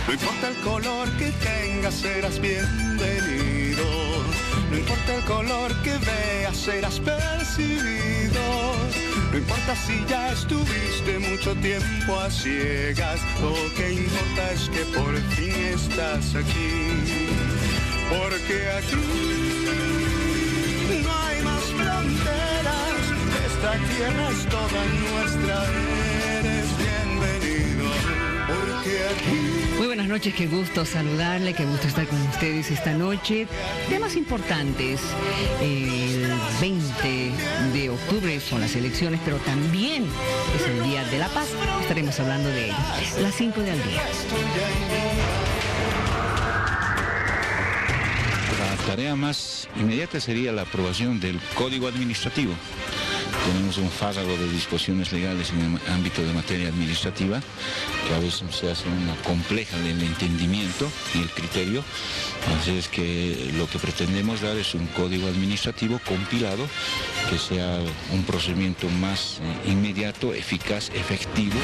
No importa el color que tengas, serás bienvenido. No importa el color que veas, serás percibido. No importa si ya estuviste mucho tiempo a ciegas. Lo que importa es que por fin estás aquí. Porque aquí no hay más fronteras. Esta tierra es toda nuestra. Eres bienvenido. Porque aquí... Muy buenas noches, qué gusto saludarle, qué gusto estar con ustedes esta noche. Temas importantes, el 20 de octubre son las elecciones, pero también es el Día de la Paz, estaremos hablando de ello. Las 5 de al día. La tarea más inmediata sería la aprobación del Código Administrativo. Tenemos un fárrago de disposiciones legales en el ámbito de materia administrativa, que a veces se hace una compleja en el entendimiento y el criterio. Así es que lo que pretendemos dar es un código administrativo compilado, que sea un procedimiento más inmediato, eficaz, efectivo.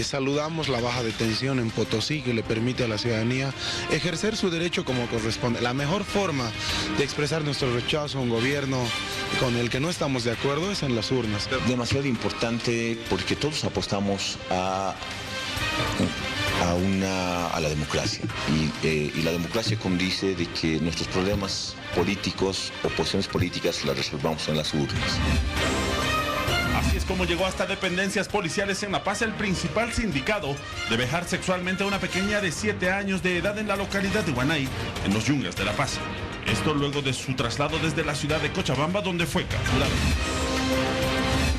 Saludamos la baja de tensión en Potosí, que le permite a la ciudadanía ejercer su derecho como corresponde. La mejor forma de expresar nuestro rechazo a un gobierno con el que no estamos de acuerdo es en las urnas. Demasiado importante porque todos apostamos a la democracia y la democracia condice de que nuestros problemas políticos o posiciones políticas las resolvamos en las urnas. Así es como llegó hasta dependencias policiales en La Paz el principal sindicado de vejar sexualmente a una pequeña de 7 años de edad en la localidad de Huanay, en los Yungas de La Paz. Esto luego de su traslado desde la ciudad de Cochabamba, donde fue capturado.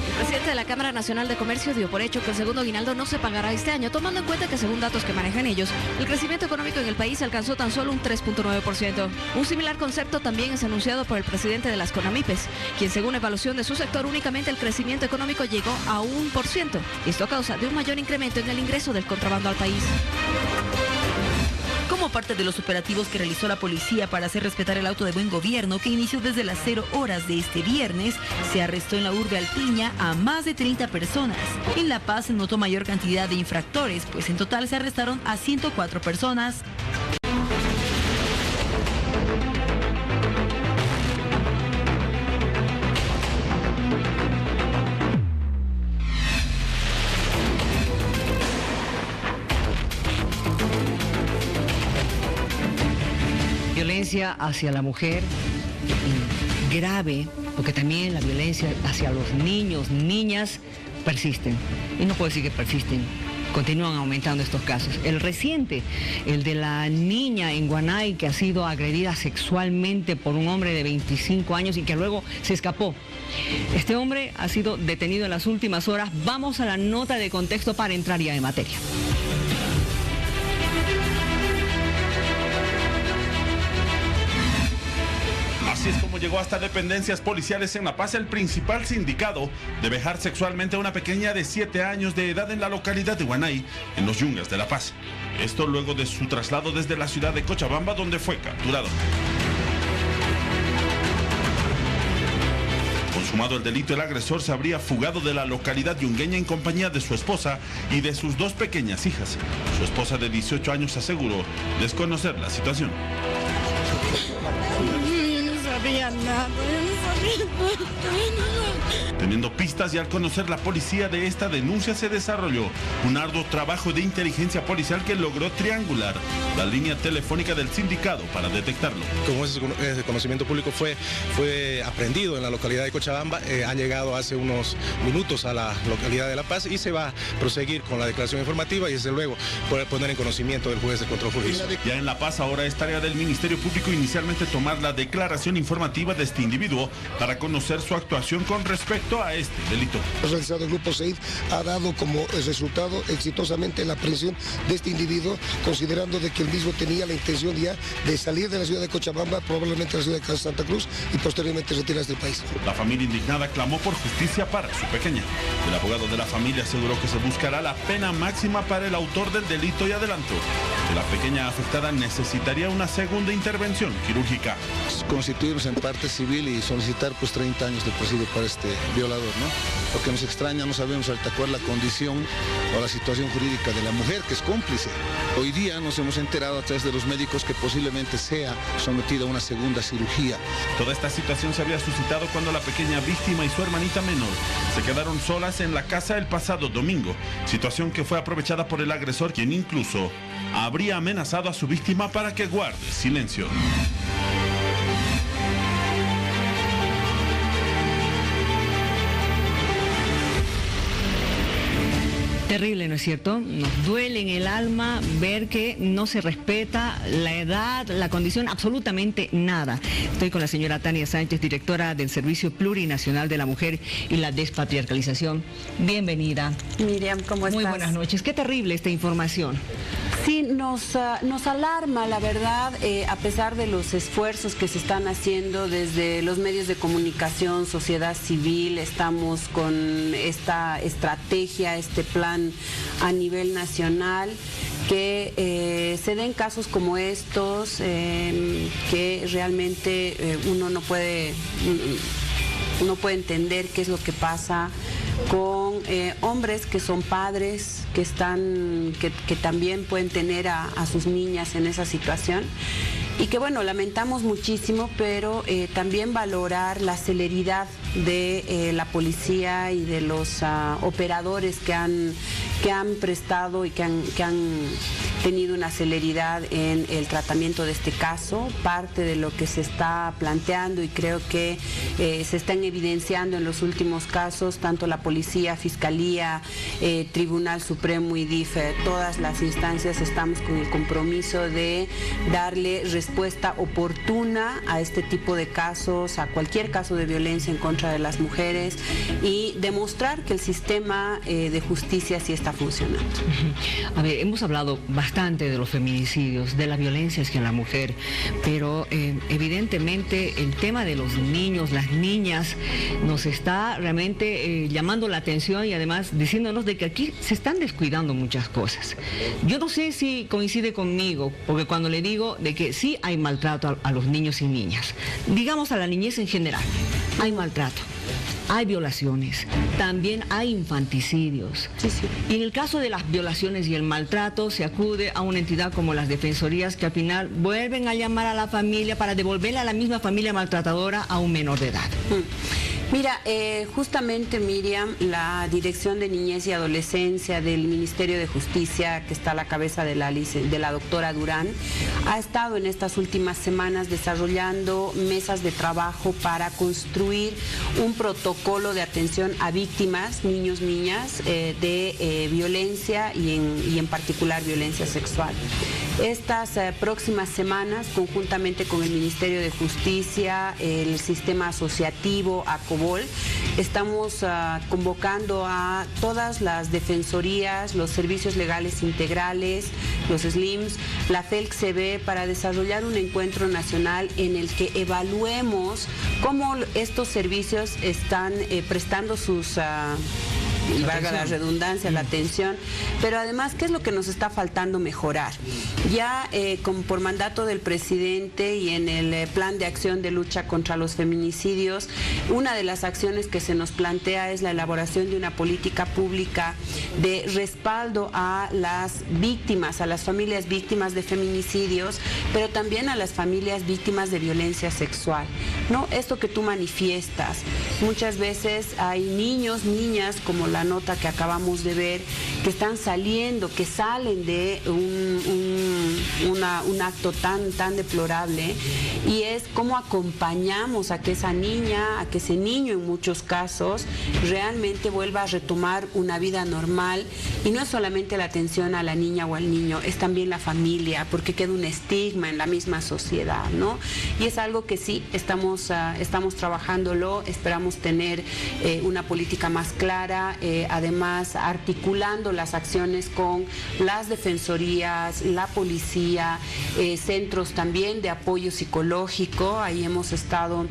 El presidente de la Cámara Nacional de Comercio dio por hecho que el segundo aguinaldo no se pagará este año, tomando en cuenta que según datos que manejan ellos, el crecimiento económico en el país alcanzó tan solo un 3.9%. Un similar concepto también es anunciado por el presidente de las CONAMIPES, quien según evaluación de su sector únicamente el crecimiento económico llegó a 1%. Esto a causa de un mayor incremento en el ingreso del contrabando al país. Como parte de los operativos que realizó la policía para hacer respetar el auto de buen gobierno que inició desde las 0 horas de este viernes, se arrestó en la urbe alpiña a más de 30 personas. En La Paz se notó mayor cantidad de infractores, pues en total se arrestaron a 104 personas. Violencia hacia la mujer grave, porque también la violencia hacia los niños, niñas, persisten. Y no puedo decir que persisten, continúan aumentando estos casos. El reciente, el de la niña en Huanay que ha sido agredida sexualmente por un hombre de 25 años y que luego se escapó. Este hombre ha sido detenido en las últimas horas. Vamos a la nota de contexto para entrar ya en materia. Así es como llegó hasta dependencias policiales en La Paz el principal sindicado de vejar sexualmente a una pequeña de 7 años de edad en la localidad de Huanay, en los Yungas de La Paz. Esto luego de su traslado desde la ciudad de Cochabamba, donde fue capturado. Consumado el delito, el agresor se habría fugado de la localidad yungueña en compañía de su esposa y de sus 2 pequeñas hijas. Su esposa de 18 años aseguró desconocer la situación. Teniendo pistas y al conocer la policía de esta denuncia se desarrolló un arduo trabajo de inteligencia policial que logró triangular la línea telefónica del sindicato para detectarlo. Como ese conocimiento público fue aprendido en la localidad de Cochabamba, han llegado hace unos minutos a la localidad de La Paz y se va a proseguir con la declaración informativa y desde luego poder poner en conocimiento del juez de control jurídico. Ya en La Paz ahora es tarea del Ministerio Público inicialmente tomar la declaración informativa de este individuo para conocer su actuación con respecto a este delito. El realizado del Grupo SEID ha dado como resultado exitosamente la aprehensión de este individuo, considerando de que el mismo tenía la intención ya de salir de la ciudad de Cochabamba, probablemente a la ciudad de Santa Cruz y posteriormente retirarse del país. La familia indignada clamó por justicia para su pequeña. El abogado de la familia aseguró que se buscará la pena máxima para el autor del delito y adelantó que la pequeña afectada necesitaría una segunda intervención quirúrgica. Constituirnos en parte civil y solicitar dictar pues 30 años de presidio para este violador, ¿no? Lo que nos extraña, no sabemos ahorita cuál es la condición o la situación jurídica de la mujer que es cómplice. Hoy día nos hemos enterado a través de los médicos que posiblemente sea sometida a una segunda cirugía. Toda esta situación se había suscitado cuando la pequeña víctima y su hermanita menor se quedaron solas en la casa el pasado domingo, situación que fue aprovechada por el agresor, quien incluso habría amenazado a su víctima para que guarde silencio. Terrible, ¿no es cierto? Nos duele en el alma ver que no se respeta la edad, la condición, absolutamente nada. Estoy con la señora Tania Sánchez, directora del Servicio Plurinacional de la Mujer y la Despatriarcalización. Bienvenida. Miriam, ¿cómo estás? Muy buenas noches. Qué terrible esta información. Sí, nos alarma, la verdad, a pesar de los esfuerzos que se están haciendo desde los medios de comunicación, sociedad civil. Estamos con esta estrategia, este plan a nivel nacional, que se den casos como estos, que realmente uno no puede entender qué es lo que pasa con hombres que son padres, que también pueden tener a sus niñas en esa situación. Y que bueno, lamentamos muchísimo, pero también valorar la celeridad de la policía y de los operadores que han prestado y que han tenido una celeridad en el tratamiento de este caso. Parte de lo que se está planteando, y creo que se están evidenciando en los últimos casos, tanto la policía, fiscalía, Tribunal Supremo y DIF, todas las instancias estamos con el compromiso de darle respuesta oportuna a este tipo de casos, a cualquier caso de violencia en contra de las mujeres, y demostrar que el sistema de justicia sí está funcionando. A ver, hemos hablado bastante de los feminicidios, de la violencia hacia la mujer, pero evidentemente el tema de los niños, las niñas, nos está realmente llamando la atención, y además diciéndonos de que aquí se están descuidando muchas cosas. Yo no sé si coincide conmigo, porque cuando le digo de que sí hay maltrato a los niños y niñas, digamos a la niñez en general, hay maltrato, hay violaciones, también hay infanticidios. Sí, sí. Y en el caso de las violaciones y el maltrato, se acude a una entidad como las defensorías, que al final vuelven a llamar a la familia para devolverle a la misma familia maltratadora a un menor de edad. Mira, justamente, Miriam, la Dirección de Niñez y Adolescencia del Ministerio de Justicia, que está a la cabeza de la doctora Durán, ha estado en estas últimas semanas desarrollando mesas de trabajo para construir un protocolo de atención a víctimas, niños, niñas, de violencia y en particular violencia sexual. Estas próximas semanas, conjuntamente con el Ministerio de Justicia, el sistema asociativo, ACOBOL, estamos convocando a todas las defensorías, los servicios legales integrales, los SLIMs, la FELCB, para desarrollar un encuentro nacional en el que evaluemos cómo estos servicios están prestando sus... y valga la redundancia, la atención, pero además, ¿qué es lo que nos está faltando mejorar? Ya por mandato del presidente y en el plan de acción de lucha contra los feminicidios, una de las acciones que se nos plantea es la elaboración de una política pública de respaldo a las víctimas, a las familias víctimas de feminicidios, pero también a las familias víctimas de violencia sexual, ¿no? Esto que tú manifiestas, muchas veces hay niños, niñas, como la nota que acabamos de ver, que están saliendo, que salen de un acto tan deplorable, y es cómo acompañamos a que esa niña, a que ese niño en muchos casos realmente vuelva a retomar una vida normal. Y no es solamente la atención a la niña o al niño, es también la familia, porque queda un estigma en la misma sociedad, ¿no? Y es algo que sí, estamos trabajándolo, esperamos tener una política más clara, además articulando las acciones con las defensorías, la policía, centros también de apoyo psicológico. Ahí hemos estado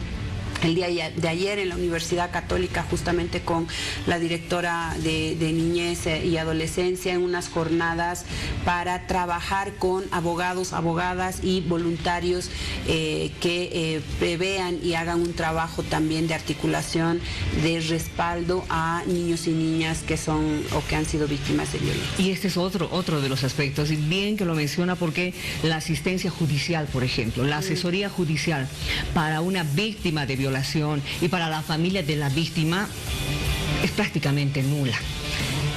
el día de ayer en la Universidad Católica, justamente con la directora de Niñez y Adolescencia, en unas jornadas para trabajar con abogados, abogadas y voluntarios que prevean y hagan un trabajo también de articulación, de respaldo a niños y niñas que son o que han sido víctimas de violencia. Y este es otro de los aspectos, y bien que lo menciona, porque la asistencia judicial, por ejemplo, la asesoría judicial para una víctima de violación y para la familia de la víctima es prácticamente nula.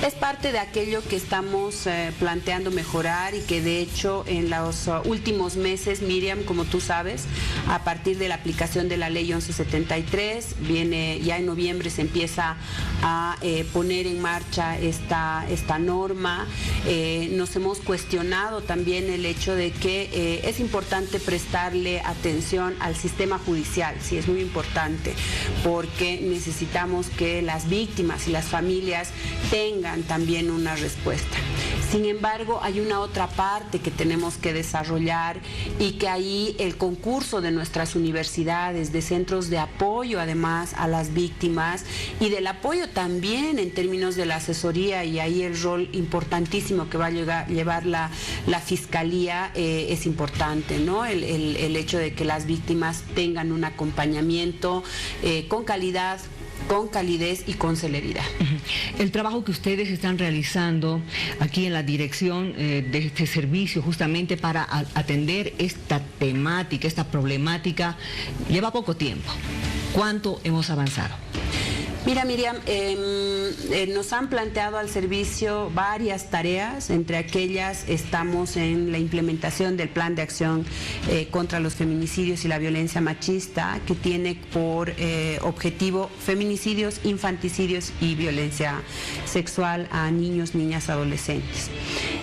Es parte de aquello que estamos planteando mejorar y que de hecho en los últimos meses, Miriam, como tú sabes, a partir de la aplicación de la ley 1173, viene ya en noviembre se empieza a poner en marcha esta norma. Nos hemos cuestionado también el hecho de que es importante prestarle atención al sistema judicial, sí, es muy importante, porque necesitamos que las víctimas y las familias tengan también una respuesta. Sin embargo, hay una otra parte que tenemos que desarrollar y que ahí el concurso de nuestras universidades, de centros de apoyo además a las víctimas y del apoyo también en términos de la asesoría, y ahí el rol importantísimo que va a llevar la Fiscalía es importante, ¿no? El hecho de que las víctimas tengan un acompañamiento con calidad, con calidez y con celeridad. El trabajo que ustedes están realizando aquí en la dirección de este servicio justamente para atender esta temática, esta problemática, lleva poco tiempo. ¿Cuánto hemos avanzado? Mira, Miriam, nos han planteado al servicio varias tareas, entre aquellas estamos en la implementación del Plan de Acción contra los feminicidios y la violencia machista, que tiene por objetivo feminicidios, infanticidios y violencia sexual a niños, niñas, adolescentes.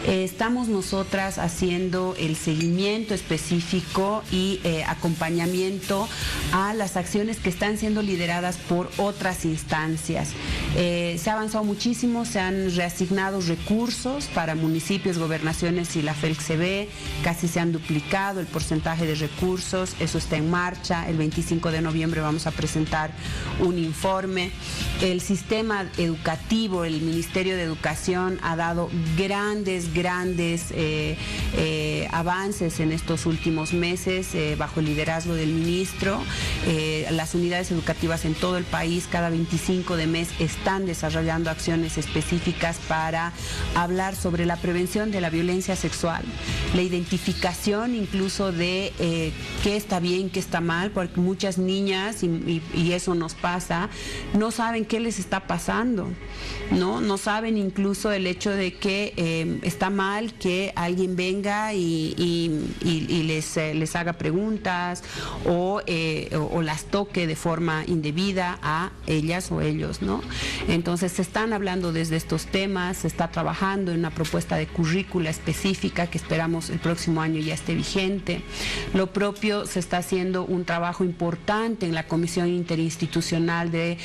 Estamos nosotras haciendo el seguimiento específico y acompañamiento a las acciones que están siendo lideradas por otras instancias. Se ha avanzado muchísimo, se han reasignado recursos para municipios, gobernaciones y la FELCB, casi se han duplicado el porcentaje de recursos, eso está en marcha. El 25 de noviembre vamos a presentar un informe. El sistema educativo, el Ministerio de Educación ha dado grandes avances en estos últimos meses bajo el liderazgo del ministro. Las unidades educativas en todo el país cada 25 de mes están desarrollando acciones específicas para hablar sobre la prevención de la violencia sexual, la identificación incluso de qué está bien, qué está mal, porque muchas niñas, y eso nos pasa, no saben qué les está pasando, no saben incluso el hecho de que está mal que alguien venga y les haga preguntas o las toque de forma indebida a ellas o ellos, ¿no? Entonces se están hablando desde estos temas, se está trabajando en una propuesta de currícula específica que esperamos el próximo año ya esté vigente. Lo propio, se está haciendo un trabajo importante en la Comisión Interinstitucional de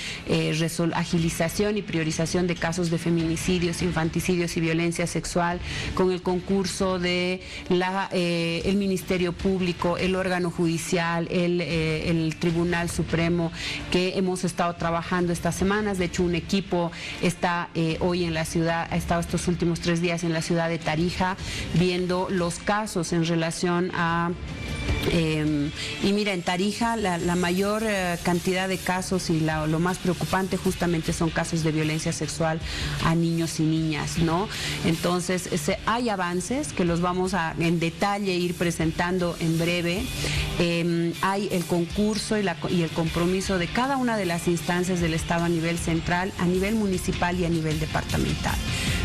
agilización y priorización de casos de feminicidios, infanticidios y violencia sexual, con el concurso de el Ministerio Público, el órgano judicial, el Tribunal Supremo, que hemos estado trabajando estas semanas. De hecho, un equipo está hoy en la ciudad, ha estado estos últimos 3 días en la ciudad de Tarija viendo los casos en relación a y mira, en Tarija la mayor cantidad de casos y lo más preocupante justamente son casos de violencia sexual a niños y niñas, ¿no? Entonces hay avances que los vamos a en detalle ir presentando en breve. Hay el concurso y el compromiso de cada una de las instancias del Estado a nivel central, a nivel municipal y a nivel departamental.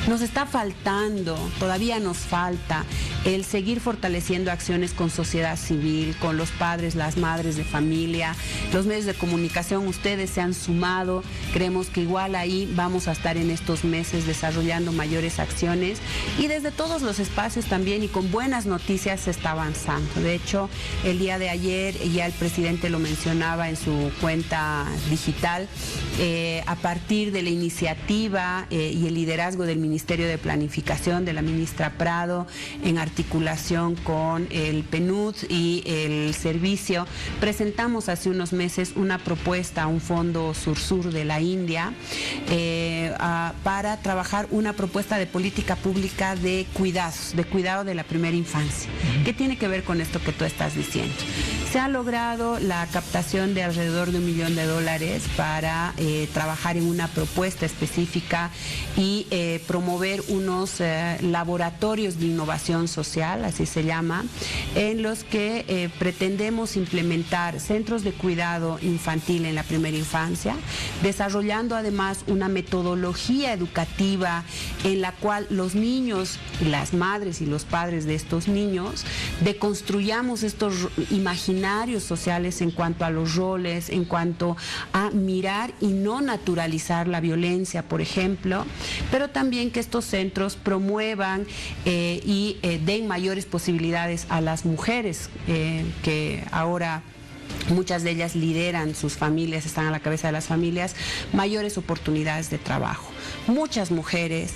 Nos está faltando, todavía nos falta el seguir fortaleciendo acciones con sociedad civil, con los padres, las madres de familia, los medios de comunicación. Ustedes se han sumado, creemos que igual ahí vamos a estar en estos meses desarrollando mayores acciones, y desde todos los espacios también y con buenas noticias se está avanzando. De hecho, el día de ayer ya el presidente lo mencionaba en su cuenta digital, a partir de la iniciativa y el liderazgo del Ministerio Ministerio de Planificación de la ministra Prado, en articulación con el PNUD y el servicio, presentamos hace unos meses una propuesta a un fondo sur-sur de la India para trabajar una propuesta de política pública de cuidados, de cuidado de la primera infancia. ¿Qué tiene que ver con esto que tú estás diciendo? Se ha logrado la captación de alrededor de $1 millón para trabajar en una propuesta específica y promover unos laboratorios de innovación social, así se llama, en los que pretendemos implementar centros de cuidado infantil en la primera infancia, desarrollando además una metodología educativa en la cual los niños, las madres y los padres de estos niños deconstruyamos estos imaginarios sociales en cuanto a los roles, en cuanto a mirar y no naturalizar la violencia, por ejemplo, pero también que estos centros promuevan y den mayores posibilidades a las mujeres que ahora muchas de ellas lideran sus familias, están a la cabeza de las familias, mayores oportunidades de trabajo. Muchas mujeres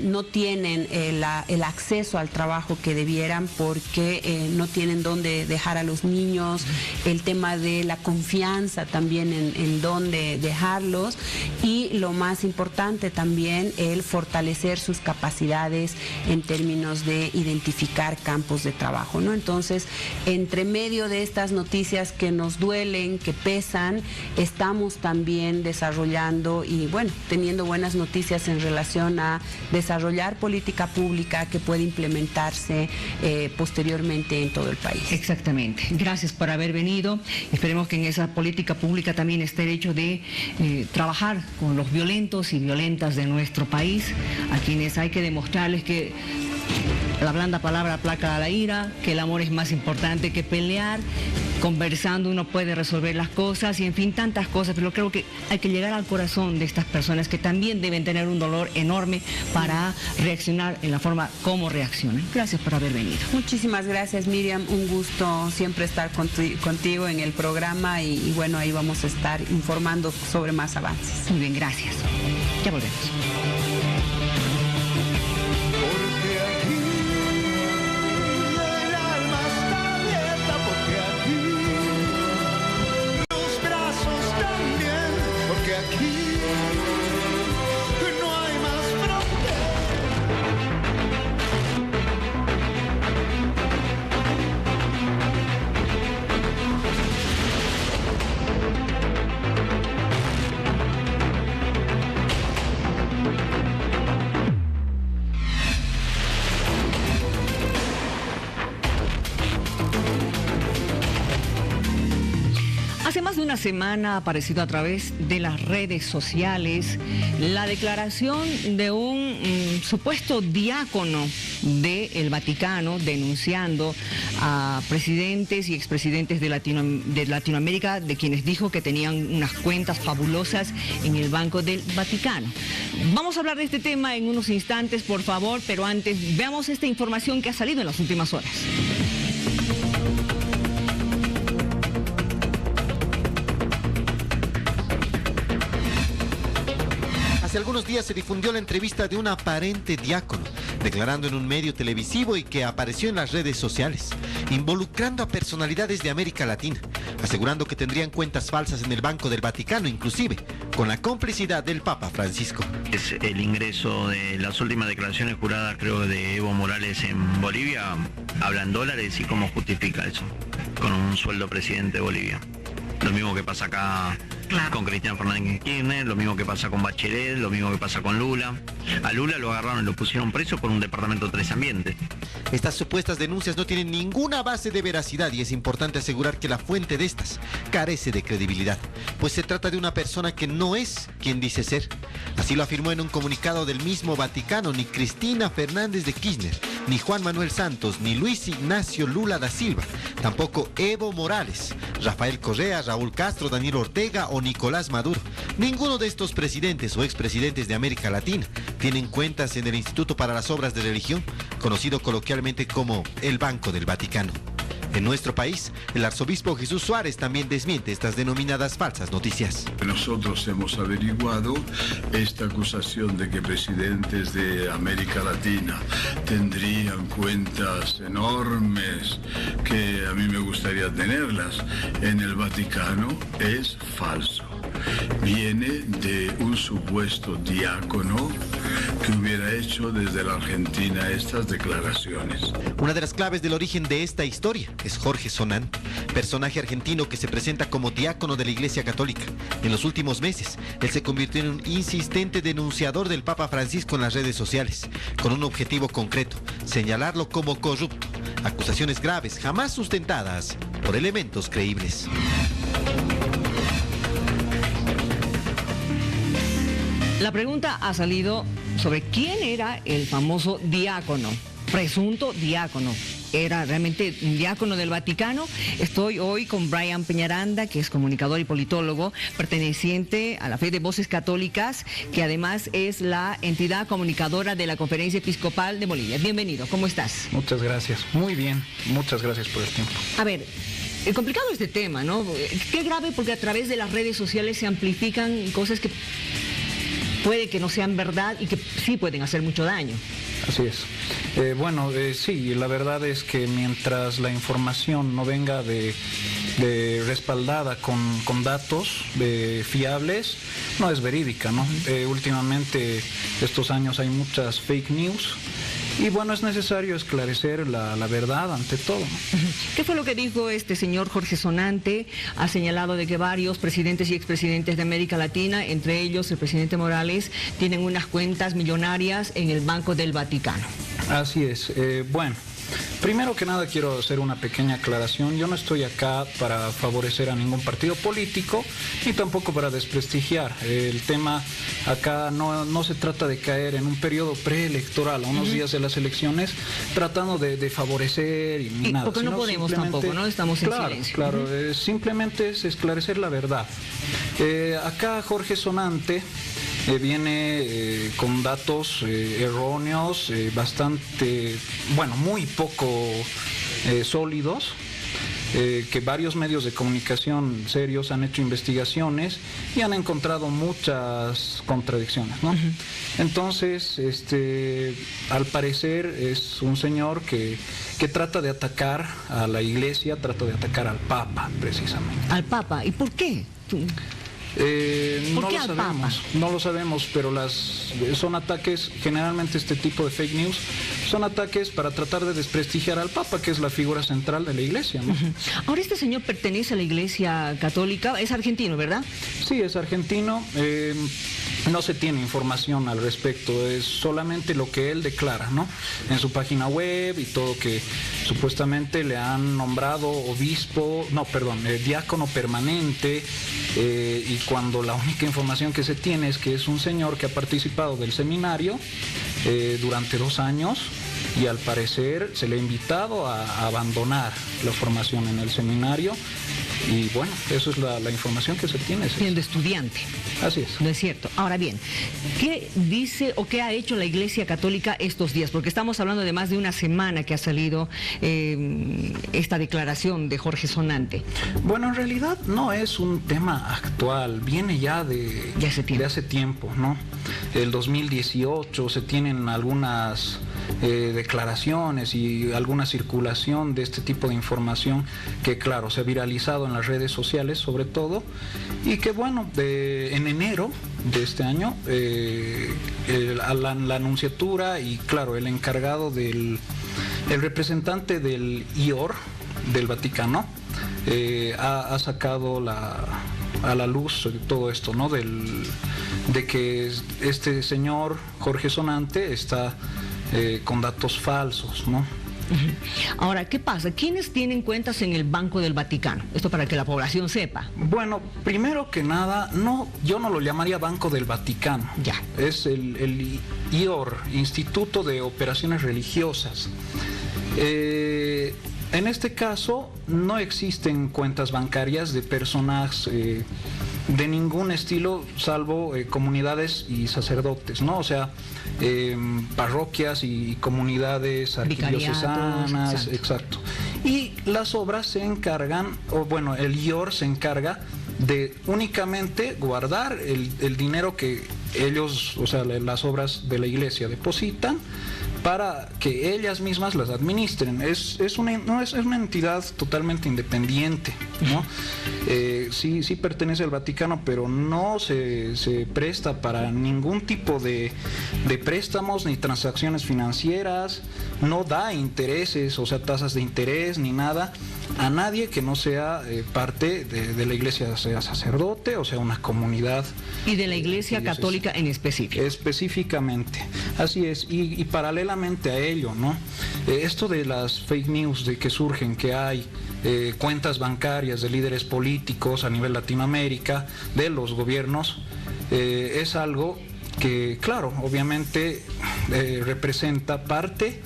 no tienen el acceso al trabajo que debieran porque no tienen dónde dejar a los niños, el tema de la confianza también en dónde dejarlos y lo más importante también el fortalecer sus capacidades en términos de identificar campos de trabajo, ¿no? Entonces, entre medio de estas noticias que nos duelen, que pesan, estamos también desarrollando y bueno, teniendo buenas noticias en relación a desarrollar política pública que puede implementarse posteriormente en todo el país. Exactamente. Gracias por haber venido. Esperemos que en esa política pública también esté el hecho de trabajar con los violentos y violentas de nuestro país, a quienes hay que demostrarles que la blanda palabra aplaca a la ira, que el amor es más importante que pelear, conversando uno puede resolver las cosas y en fin tantas cosas, pero creo que hay que llegar al corazón de estas personas que también deben tener un dolor enorme para reaccionar en la forma como reaccionan. Gracias por haber venido. Muchísimas gracias, Miriam, un gusto siempre estar contigo en el programa y bueno, ahí vamos a estar informando sobre más avances. Muy bien, gracias. Ya volvemos. Hace más de una semana ha aparecido a través de las redes sociales la declaración de un supuesto diácono del Vaticano denunciando a presidentes y expresidentes de Latinoamérica, de quienes dijo que tenían unas cuentas fabulosas en el Banco del Vaticano. Vamos a hablar de este tema en unos instantes, por favor, pero antes veamos esta información que ha salido en las últimas horas. Hace algunos días se difundió la entrevista de un aparente diácono, declarando en un medio televisivo y que apareció en las redes sociales, involucrando a personalidades de América Latina, asegurando que tendrían cuentas falsas en el Banco del Vaticano, inclusive con la complicidad del Papa Francisco. Es el ingreso de las últimas declaraciones juradas, creo, de Evo Morales en Bolivia, habla en dólares y cómo justifica eso, con un sueldo presidente de Bolivia. Lo mismo que pasa acá con Cristina Fernández Kirchner, lo mismo que pasa con Bachelet, lo mismo que pasa con Lula. A Lula lo agarraron y lo pusieron preso por un departamento 3 ambiente. Estas supuestas denuncias no tienen ninguna base de veracidad y es importante asegurar que la fuente de estas carece de credibilidad, pues se trata de una persona que no es quien dice ser. Así lo afirmó en un comunicado del mismo Vaticano ni Cristina Fernández de Kirchner, ni Juan Manuel Santos, ni Luis Ignacio Lula da Silva, tampoco Evo Morales, Rafael Correa, Raúl Castro, Daniel Ortega o Nicolás Maduro. Ninguno de estos presidentes o expresidentes de América Latina tienen cuentas en el Instituto para las Obras de Religión, conocido coloquialmente como el Banco del Vaticano. En nuestro país, el arzobispo Jesús Suárez también desmiente estas denominadas falsas noticias. Nosotros hemos averiguado esta acusación de que presidentes de América Latina tendrían cuentas enormes, que a mí me gustaría tenerlas, en el Vaticano, es falso. Viene de un supuesto diácono que hubiera hecho desde la Argentina estas declaraciones. Una de las claves del origen de esta historia es Jorge Sonante, personaje argentino que se presenta como diácono de la Iglesia Católica. En los últimos meses, él se convirtió en un insistente denunciador del Papa Francisco en las redes sociales, con un objetivo concreto: señalarlo como corrupto. Acusaciones graves, jamás sustentadas por elementos creíbles. La pregunta ha salido sobre quién era el famoso diácono, presunto diácono. ¿Era realmente un diácono del Vaticano? Estoy hoy con Brian Peñaranda, que es comunicador y politólogo, perteneciente a la Fe de Voces Católicas, que además es la entidad comunicadora de la Conferencia Episcopal de Bolivia. Bienvenido, ¿cómo estás? Muchas gracias, muy bien, muchas gracias por el tiempo. A ver, complicado este tema, ¿no? Qué grave, porque a través de las redes sociales se amplifican cosas que puede que no sean verdad y que sí pueden hacer mucho daño. Así es. Sí, la verdad es que mientras la información no venga respaldada con datos fiables, no es verídica, ¿no? Últimamente, estos años hay muchas fake news. Y bueno, es necesario esclarecer la verdad ante todo, ¿no? ¿Qué fue lo que dijo este señor Jorge Sonante? Ha señalado de que varios presidentes y expresidentes de América Latina, entre ellos el presidente Morales, tienen unas cuentas millonarias en el Banco del Vaticano. Así es. Primero que nada quiero hacer una pequeña aclaración. Yo no estoy acá para favorecer a ningún partido político ni tampoco para desprestigiar. El tema acá no se trata de caer en un periodo preelectoral, a unos días de las elecciones, tratando de favorecer y nada. Porque no podemos tampoco, ¿no? Estamos en silencio. Claro, simplemente es esclarecer la verdad. Acá Jorge Sonante viene con datos erróneos, muy poco sólidos, que varios medios de comunicación serios han hecho investigaciones y han encontrado muchas contradicciones, ¿no? Entonces, al parecer es un señor que trata de atacar a la Iglesia, trata de atacar al Papa, precisamente. ¿Al Papa? ¿Y por qué? No lo sabemos, pero son ataques, generalmente este tipo de fake news, son ataques para tratar de desprestigiar al Papa, que es la figura central de la Iglesia, ¿no? Ahora, este señor pertenece a la Iglesia Católica, es argentino, ¿verdad? Sí, es argentino. No se tiene información al respecto, es solamente lo que él declara, ¿no? En su página web y todo, que supuestamente le han nombrado diácono permanente, y cuando la única información que se tiene es que es un señor que ha participado del seminario durante 2 años y al parecer se le ha invitado a abandonar la formación en el seminario. Y bueno, eso es la información que se tiene. Siendo estudiante. Así es. No es cierto. Ahora bien, ¿qué dice o qué ha hecho la Iglesia Católica estos días? Porque estamos hablando de más de una semana que ha salido esta declaración de Jorge Sonante. Bueno, en realidad no es un tema actual, viene ya de hace tiempo, ¿no? El 2018 se tienen algunas declaraciones y alguna circulación de este tipo de información que, claro, se ha viralizado en las redes sociales sobre todo, y que bueno, en enero de este año la anunciatura y claro, el encargado el representante del IOR del Vaticano ha sacado a la luz todo esto, ¿no? De que este señor Jorge Sonante está con datos falsos, ¿no? Ahora, ¿qué pasa? ¿Quiénes tienen cuentas en el Banco del Vaticano? Esto para que la población sepa. Bueno, primero que nada, yo no lo llamaría Banco del Vaticano. Ya. Es el IOR, Instituto de Operaciones Religiosas. En este caso, no existen cuentas bancarias de personas de ningún estilo, salvo comunidades y sacerdotes, ¿no? O sea, parroquias y comunidades arquidiocesanas, exacto. y las obras se encargan, o bueno, el IOR se encarga de únicamente guardar el dinero que ellos, o sea, las obras de la iglesia depositan para que ellas mismas las administren. Es una entidad totalmente independiente, ¿no? Sí pertenece al Vaticano, pero no se presta para ningún tipo de préstamos ni transacciones financieras, no da intereses, o sea, tasas de interés ni nada a nadie que no sea parte de la iglesia, sea sacerdote o sea una comunidad. Y de la iglesia católica en específico. Específicamente, así es, y paralelamente a ello, ¿no? Esto de las fake news de que surgen, que hay cuentas bancarias de líderes políticos a nivel Latinoamérica, de los gobiernos, es algo que, claro, obviamente representa parte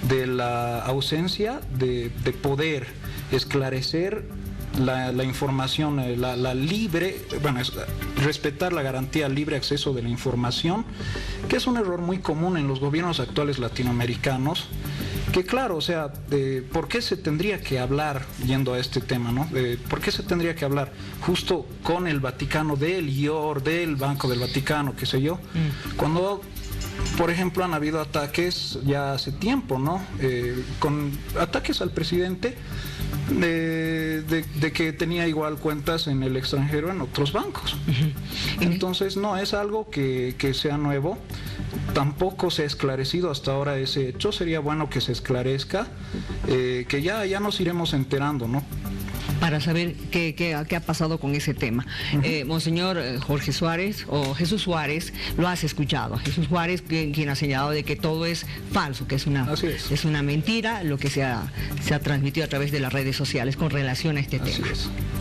de la ausencia de poder esclarecer la información, la libre, bueno, respetar la garantía al libre acceso de la información, que es un error muy común en los gobiernos actuales latinoamericanos, que claro, o sea, ¿por qué se tendría que hablar, yendo a este tema, ¿no? ¿Por qué se tendría que hablar justo con el Vaticano, del IOR, del Banco del Vaticano, qué sé yo, cuando, por ejemplo, han habido ataques ya hace tiempo, ¿no? Con ataques al presidente de que tenía igual cuentas en el extranjero en otros bancos. Entonces no es algo que sea nuevo, tampoco se ha esclarecido hasta ahora ese hecho. Sería bueno que se esclarezca, que ya nos iremos enterando, ¿no? Para saber qué ha pasado con ese tema. Monseñor Jorge Suárez, o Jesús Suárez, lo has escuchado. Jesús Suárez, quien ha señalado de que todo es falso, que es una mentira lo que se ha transmitido a través de las redes sociales con relación a este tema.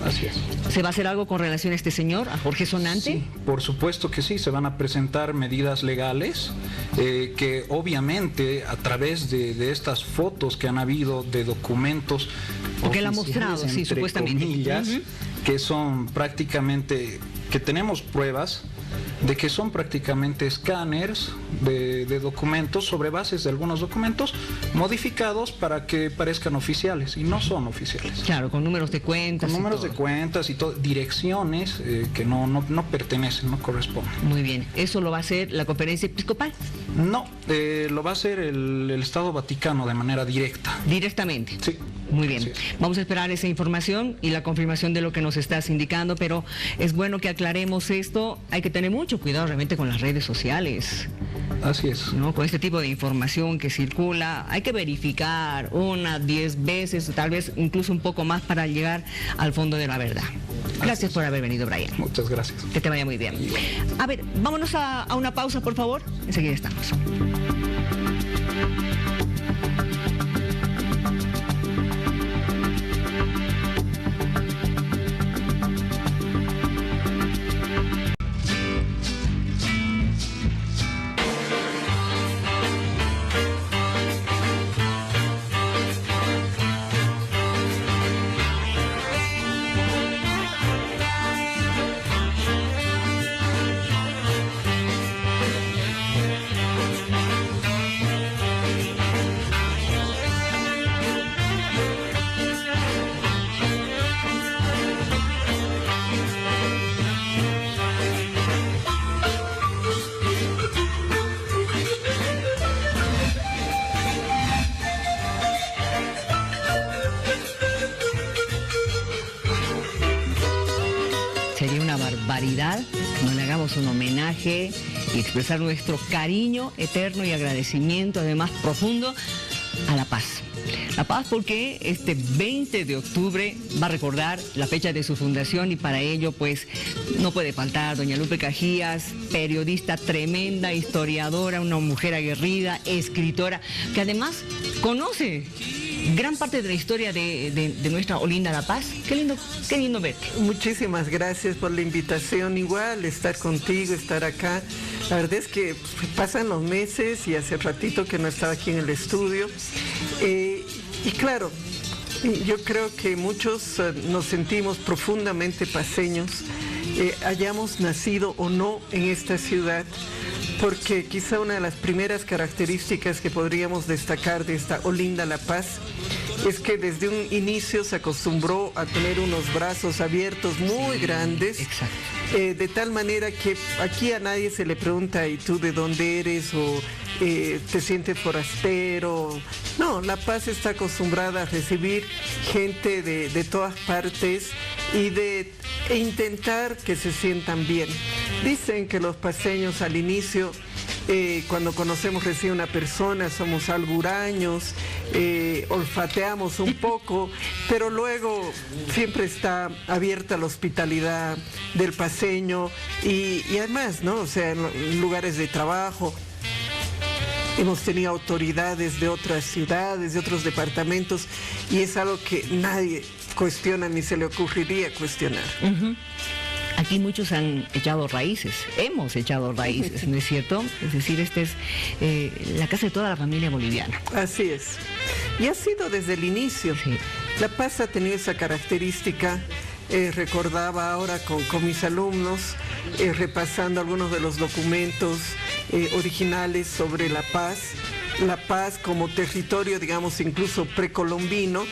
Así es. ¿Se va a hacer algo con relación a este señor, a Jorge Sonante? Sí, por supuesto que sí, se van a presentar medidas legales que obviamente a través de estas fotos que han habido de documentos, porque él ha mostrado, sí, supuestamente, comillas, que son prácticamente, que tenemos pruebas de que son prácticamente escáneres de documentos sobre bases de algunos documentos modificados para que parezcan oficiales y no son oficiales. Claro, con números de cuentas. Con números de cuentas y todo, direcciones que no pertenecen, no corresponden. Muy bien. ¿Eso lo va a hacer la Conferencia Episcopal? No, lo va a hacer el Estado Vaticano de manera directa. ¿Directamente? Sí. Muy bien. Sí. Vamos a esperar esa información y la confirmación de lo que nos estás indicando, pero es bueno que aclaremos esto. Hay que tener mucho cuidado realmente con las redes sociales. Así es. ¿No? Con este tipo de información que circula, hay que verificar 1, 10 veces, tal vez incluso un poco más para llegar al fondo de la verdad. Gracias por haber venido, Brian. Muchas gracias. Que te vaya muy bien. A ver, vámonos a una pausa, por favor. Enseguida estamos. Sería una barbaridad que no le hagamos un homenaje y expresar nuestro cariño eterno y agradecimiento, además profundo, a La Paz. La Paz porque este 20 de octubre va a recordar la fecha de su fundación y para ello pues no puede faltar doña Lupe Cajías, periodista tremenda, historiadora, una mujer aguerrida, escritora, que además conoce gran parte de la historia de nuestra Olinda La Paz. Qué lindo verte. Muchísimas gracias por la invitación. Igual estar contigo, estar acá. La verdad es que pasan los meses y hace ratito que no estaba aquí en el estudio. Y claro, yo creo que muchos nos sentimos profundamente paceños, hayamos nacido o no en esta ciudad, porque quizá una de las primeras características que podríamos destacar de esta Olinda La Paz es que desde un inicio se acostumbró a tener unos brazos abiertos muy grandes, de tal manera que aquí a nadie se le pregunta, ¿y tú de dónde eres? O te sientes forastero. No, La Paz está acostumbrada a recibir gente de todas partes y e intentar que se sientan bien. Dicen que los paseños al inicio, cuando conocemos recién a una persona, somos algo huraños, olfateamos un poco, pero luego siempre está abierta la hospitalidad del paseño y además, ¿no? O sea, en lugares de trabajo. Hemos tenido autoridades de otras ciudades, de otros departamentos, y es algo que nadie cuestiona ni se le ocurriría cuestionar. Aquí muchos han echado raíces, hemos echado raíces, ¿no es cierto? Es decir, esta es la casa de toda la familia boliviana. Así es. Y ha sido desde el inicio. Sí. La Paz ha tenido esa característica. Recordaba ahora con mis alumnos, repasando algunos de los documentos originales sobre La Paz. La Paz como territorio, digamos, incluso precolombino,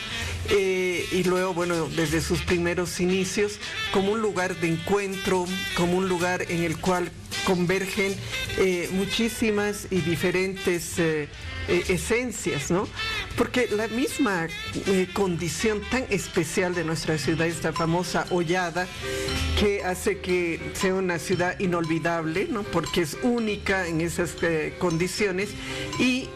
y luego, bueno, desde sus primeros inicios, como un lugar de encuentro, como un lugar en el cual convergen muchísimas y diferentes esencias, ¿no? Porque la misma condición tan especial de nuestra ciudad, esta famosa hollada, que hace que sea una ciudad inolvidable, ¿no? Porque es única en esas condiciones, y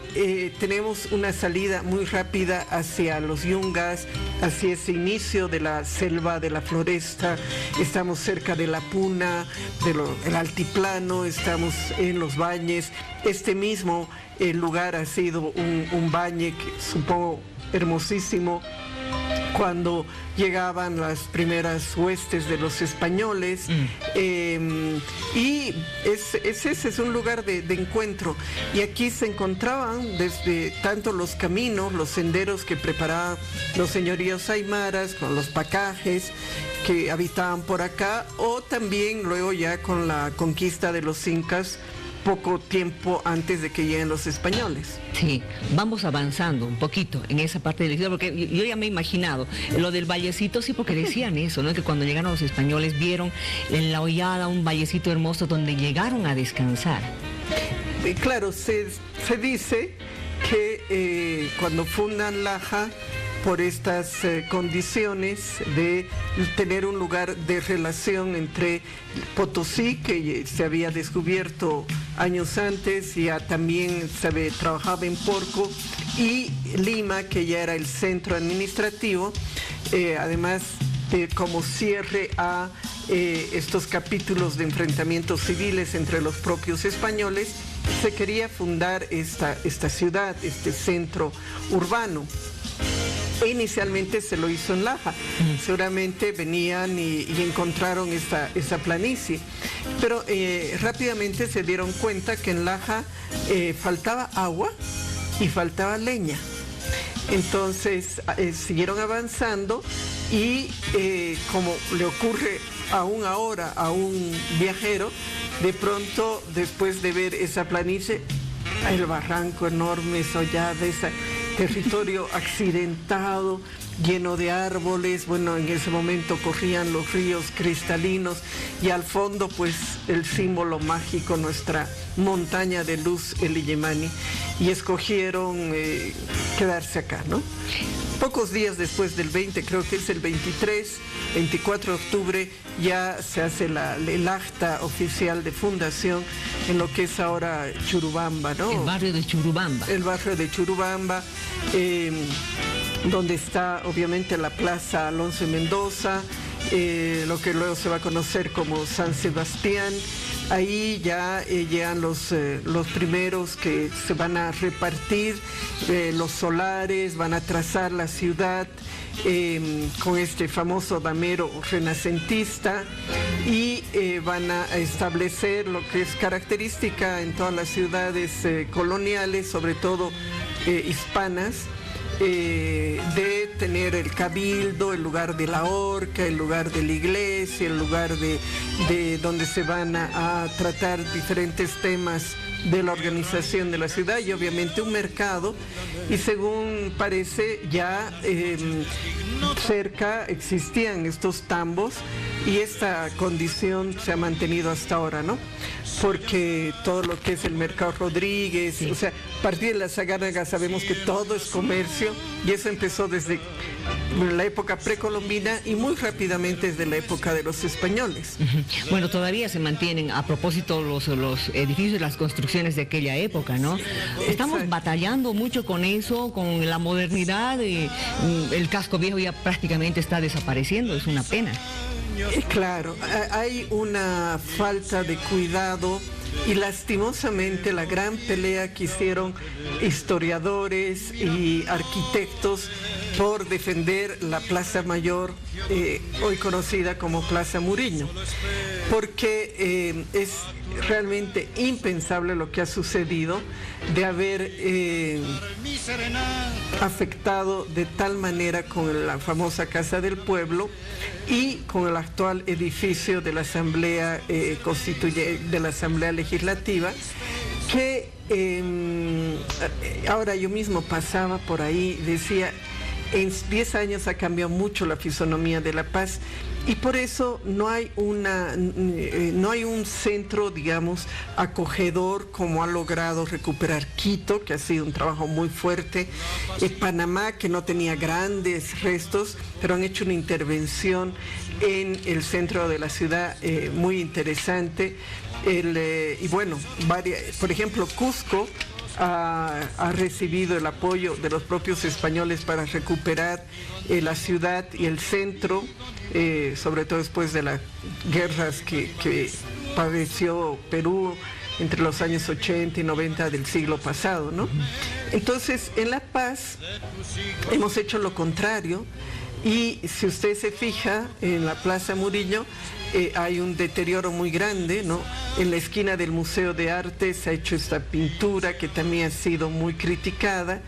tenemos una salida muy rápida hacia los yungas, hacia ese inicio de la selva, de la floresta. Estamos cerca de la puna, del altiplano, estamos en los bañes. Este mismo lugar ha sido un bañe que supongo hermosísimo cuando llegaban las primeras huestes de los españoles, y ese es un lugar de encuentro, y aquí se encontraban desde tanto los caminos, los senderos que preparaban los señoríos aymaras con los pacajes que habitaban por acá, o también luego ya con la conquista de los incas poco tiempo antes de que lleguen los españoles. Sí, vamos avanzando un poquito en esa parte de la ciudad, porque yo ya me he imaginado lo del vallecito, sí, porque decían eso, ¿no? Que cuando llegaron los españoles vieron en la hollada un vallecito hermoso donde llegaron a descansar. Claro, se dice que cuando fundan Laja, por estas condiciones de tener un lugar de relación entre Potosí, que se había descubierto años antes, ya también trabajaba en Porco, y Lima, que ya era el centro administrativo, además de como cierre a estos capítulos de enfrentamientos civiles entre los propios españoles, se quería fundar esta ciudad, este centro urbano. Inicialmente se lo hizo en Laja. Seguramente venían y encontraron esa planicie, pero rápidamente se dieron cuenta que en Laja faltaba agua y faltaba leña. Entonces siguieron avanzando y como le ocurre aún ahora a un viajero, de pronto, después de ver esa planicie, el barranco enorme, sollada, ese territorio accidentado, lleno de árboles. Bueno, en ese momento corrían los ríos cristalinos, y al fondo, pues, el símbolo mágico, nuestra montaña de luz, el Illimani, y escogieron quedarse acá, ¿no? Pocos días después del 20, creo que es el 24 de octubre, ya se hace el acta oficial de fundación en lo que es ahora Churubamba, ¿no? El barrio de Churubamba. El barrio de Churubamba, donde está obviamente la Plaza Alonso Mendoza, lo que luego se va a conocer como San Sebastián. Ahí ya llegan los primeros que se van a repartir los solares, van a trazar la ciudad con este famoso damero renacentista, y van a establecer lo que es característica en todas las ciudades coloniales, sobre todo hispanas, de tener el cabildo, el lugar de la horca, el lugar de la iglesia, el lugar de donde se van a tratar diferentes temas de la organización de la ciudad y obviamente un mercado, y según parece ya cerca existían estos tambos y esta condición se ha mantenido hasta ahora, ¿no? Porque todo lo que es el Mercado Rodríguez, o sea, a partir de la Sagárnaga sabemos que todo es comercio y eso empezó desde la época precolombina y muy rápidamente desde la época de los españoles. Bueno, todavía se mantienen, a propósito, los edificios y las construcciones de aquella época, ¿no? Estamos batallando mucho con eso, con la modernidad, el casco viejo ya prácticamente está desapareciendo, es una pena. Claro, hay una falta de cuidado y lastimosamente la gran pelea que hicieron historiadores y arquitectos por defender la Plaza Mayor, hoy conocida como Plaza Muriño, porque es realmente impensable lo que ha sucedido de haber afectado de tal manera con la famosa Casa del Pueblo y con el actual edificio de la Asamblea de la Asamblea Legislativa, que ahora yo mismo pasaba por ahí, decía, en 10 años ha cambiado mucho la fisonomía de La Paz y por eso no hay un centro, digamos, acogedor como ha logrado recuperar Quito, que ha sido un trabajo muy fuerte, Panamá, que no tenía grandes restos, pero han hecho una intervención en el centro de la ciudad muy interesante, y bueno, por ejemplo, Cusco ha recibido el apoyo de los propios españoles para recuperar la ciudad y el centro, sobre todo después de las guerras que padeció Perú entre los años 80 y 90 del siglo pasado, ¿no? Entonces, en La Paz hemos hecho lo contrario y si usted se fija en la Plaza Murillo, hay un deterioro muy grande, ¿no? En la esquina del Museo de Arte se ha hecho esta pintura que también ha sido muy criticada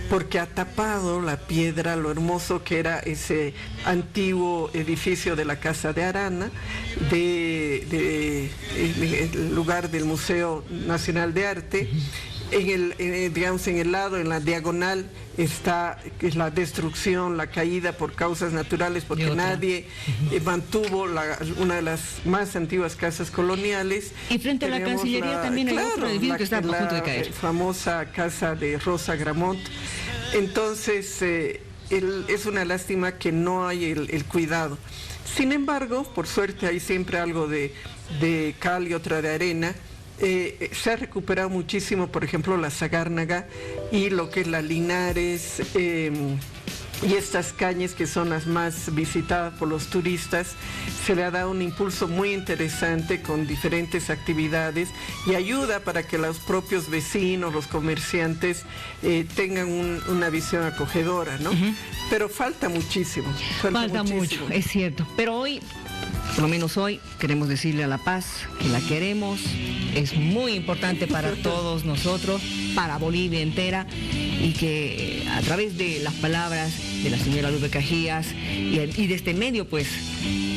porque ha tapado la piedra, lo hermoso que era ese antiguo edificio de la Casa de Arana, el lugar del Museo Nacional de Arte. Digamos, en el lado, en la diagonal, está la destrucción, la caída por causas naturales, porque nadie mantuvo una de las más antiguas casas coloniales. Y frente a la Cancillería también hay otro edificio que está a punto de caer. La famosa casa de Rosa Gramont. Entonces, es una lástima que no hay el cuidado. Sin embargo, por suerte hay siempre algo de cal y otra de arena. Se ha recuperado muchísimo, por ejemplo, la Sagárnaga y lo que es la Linares y estas calles que son las más visitadas por los turistas. Se le ha dado un impulso muy interesante con diferentes actividades y ayuda para que los propios vecinos, los comerciantes tengan una visión acogedora, ¿no? Pero falta muchísimo. Falta mucho, es cierto. Pero hoy, por lo menos hoy, queremos decirle a La Paz que la queremos, es muy importante para todos nosotros, para Bolivia entera, y que a través de las palabras de la señora Lupe Cajías y de este medio, pues,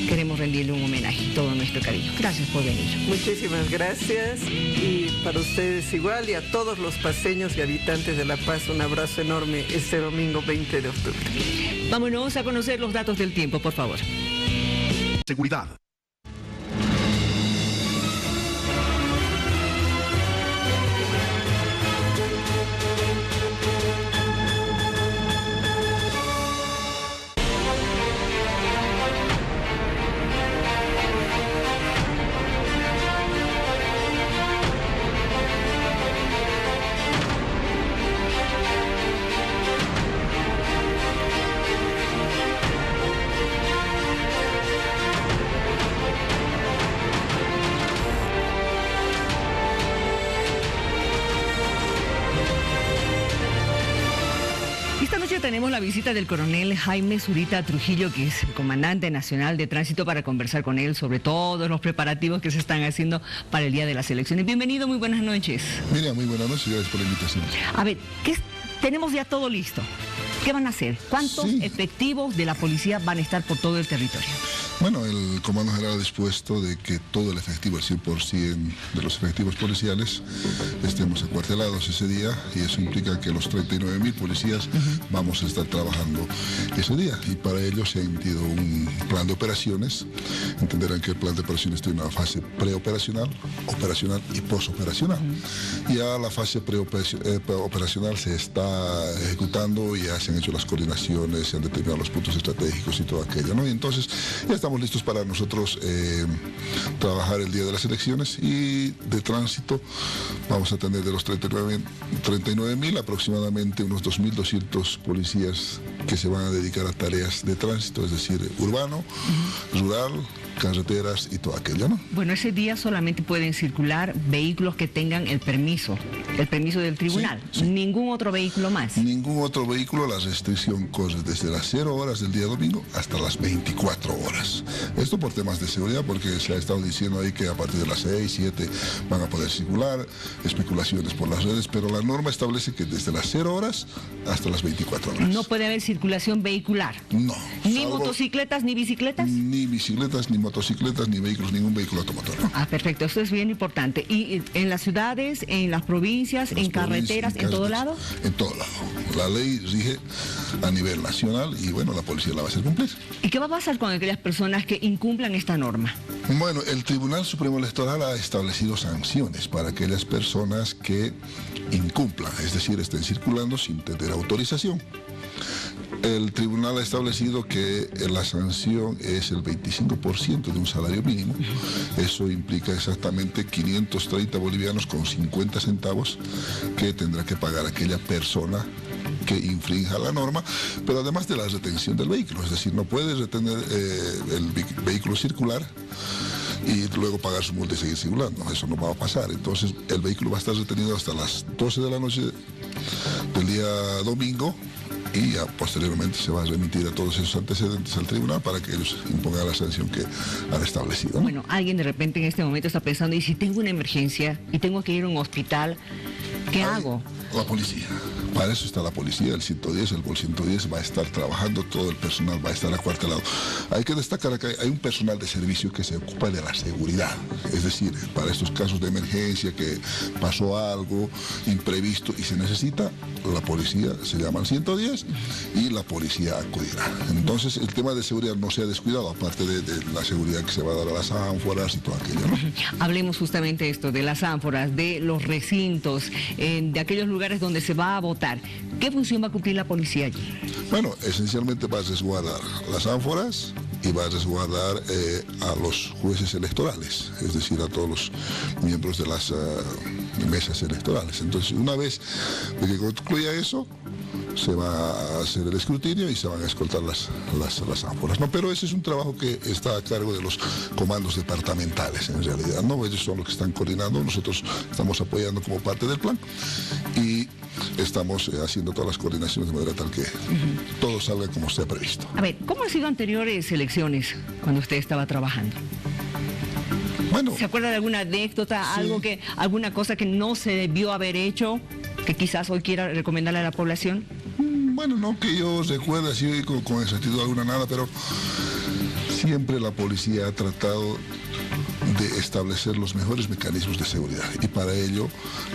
queremos rendirle un homenaje, todo nuestro cariño. Gracias por venir. Muchísimas gracias, y para ustedes igual, y a todos los paseños y habitantes de La Paz, un abrazo enorme este domingo 20 de octubre. Vámonos a conocer los datos del tiempo, por favor. Seguridad. Tenemos la visita del coronel Jaime Zurita Trujillo, que es el comandante nacional de tránsito, para conversar con él sobre todos los preparativos que se están haciendo para el día de las elecciones. Bienvenido, muy buenas noches. Miriam, muy buenas noches, gracias por la invitación. A ver, tenemos ya todo listo. ¿Qué van a hacer? ¿Cuántos efectivos de la policía van a estar por todo el territorio? Bueno, el Comando General ha dispuesto de que todo el efectivo, el 100% de los efectivos policiales, estemos acuartelados ese día, y eso implica que los 39.000 policías vamos a estar trabajando ese día, y para ello se ha emitido un plan de operaciones. Entenderán que el plan de operaciones tiene una fase preoperacional, operacional y posoperacional. Ya la fase preoperacional se está ejecutando, ya se han hecho las coordinaciones, se han determinado los puntos estratégicos y todo aquello, ¿no? Y entonces ya estamos listos para nosotros trabajar el día de las elecciones, y de tránsito vamos a tener de los 39.000 aproximadamente unos 2.200 policías que se van a dedicar a tareas de tránsito, es decir, urbano, rural, carreteras y todo aquello, ¿no? Bueno, ese día solamente pueden circular vehículos que tengan el permiso del tribunal. Sí. Ningún otro vehículo más. Ningún otro vehículo. La restricción corre desde las 0 horas del día domingo hasta las 24 horas. Esto por temas de seguridad, porque se ha estado diciendo ahí que a partir de las 6, 7 van a poder circular, especulaciones por las redes, pero la norma establece que desde las 0 horas hasta las 24 horas. No puede haber circulación vehicular. No. Ni motocicletas, ni bicicletas. Ni bicicletas, ni motocicletas, ni vehículos, ningún vehículo automotor. Ah, perfecto, eso es bien importante. ¿Y en las ciudades, en las provincias, en carreteras, en todo lado? En todo lado. La ley rige a nivel nacional y bueno, la policía la va a hacer cumplir. ¿Y qué va a pasar con aquellas personas que incumplan esta norma? Bueno, el Tribunal Supremo Electoral ha establecido sanciones para aquellas personas que incumplan, es decir, estén circulando sin tener autorización. El tribunal ha establecido que la sanción es el 25% de un salario mínimo. Eso implica exactamente 530 bolivianos con 50 centavos que tendrá que pagar aquella persona que infrinja la norma, pero además de la retención del vehículo, es decir, no puede retener el vehículo circular y luego pagar su multa y seguir circulando. Eso no va a pasar. Entonces el vehículo va a estar retenido hasta las 12 de la noche del día domingo, y ya posteriormente se va a remitir a todos esos antecedentes al tribunal para que ellos impongan la sanción que han establecido, ¿no? Bueno, alguien de repente en este momento está pensando, ¿y si tengo una emergencia y tengo que ir a un hospital, qué hago? La policía. Para eso está la policía, el 110, el BOL 110 va a estar trabajando, todo el personal va a estar acuartelado. Hay que destacar que hay un personal de servicio que se ocupa de la seguridad, es decir, para estos casos de emergencia, que pasó algo imprevisto y se necesita, la policía se llama al 110 y la policía acudirá. Entonces el tema de seguridad no se ha descuidado, aparte de la seguridad que se va a dar a las ánforas y todo aquello, ¿no? Hablemos justamente de esto, de las ánforas, de los recintos, de aquellos lugares donde se va a votar. ¿Qué función va a cumplir la policía allí? Bueno, esencialmente va a resguardar las ánforas y va a resguardar a los jueces electorales, es decir, a todos los miembros de las mesas electorales. Entonces, una vez que concluya eso, se va a hacer el escrutinio y se van a escoltar las ánforas, ¿no? Pero ese es un trabajo que está a cargo de los comandos departamentales, en realidad, ¿no? Ellos son los que están coordinando, nosotros estamos apoyando como parte del plan y estamos haciendo todas las coordinaciones de manera tal que todo salga como se ha previsto. A ver, ¿cómo han sido anteriores elecciones cuando usted estaba trabajando? Bueno, ¿se acuerda de alguna anécdota, sí, alguna cosa que no se debió haber hecho, que quizás hoy quiera recomendarle a la población? Bueno, no que yo recuerde así con exactitud alguna nada, pero siempre la policía ha tratado de establecer los mejores mecanismos de seguridad y para ello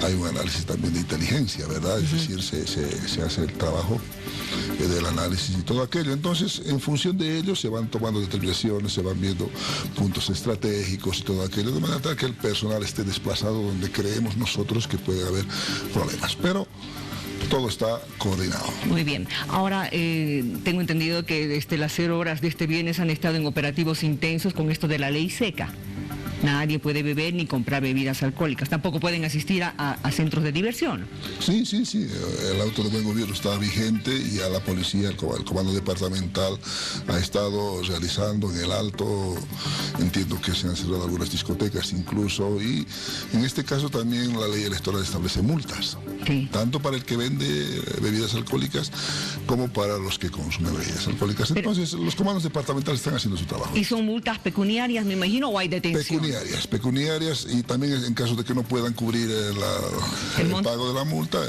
hay un análisis también de inteligencia, ¿verdad? Es decir, se hace el trabajo del análisis y todo aquello. Entonces, en función de ello se van tomando determinaciones, se van viendo puntos estratégicos y todo aquello, de manera tal que el personal esté desplazado donde creemos nosotros que puede haber problemas. Pero todo está coordinado. Muy bien. Ahora, tengo entendido que desde las 0 horas de este viernes han estado en operativos intensos con esto de la ley seca. Nadie puede beber ni comprar bebidas alcohólicas. Tampoco pueden asistir a centros de diversión. Sí. El auto de buen gobierno está vigente y a la policía, el comando departamental ha estado realizando en el alto. Entiendo que se han cerrado algunas discotecas incluso y en este caso también la ley electoral establece multas. Sí. Tanto para el que vende bebidas alcohólicas como para los que consumen bebidas alcohólicas. Entonces los comandos departamentales están haciendo su trabajo. ¿Y son multas pecuniarias, me imagino, o hay detención? pecuniarias, y también en caso de que no puedan cubrir el pago de la multa,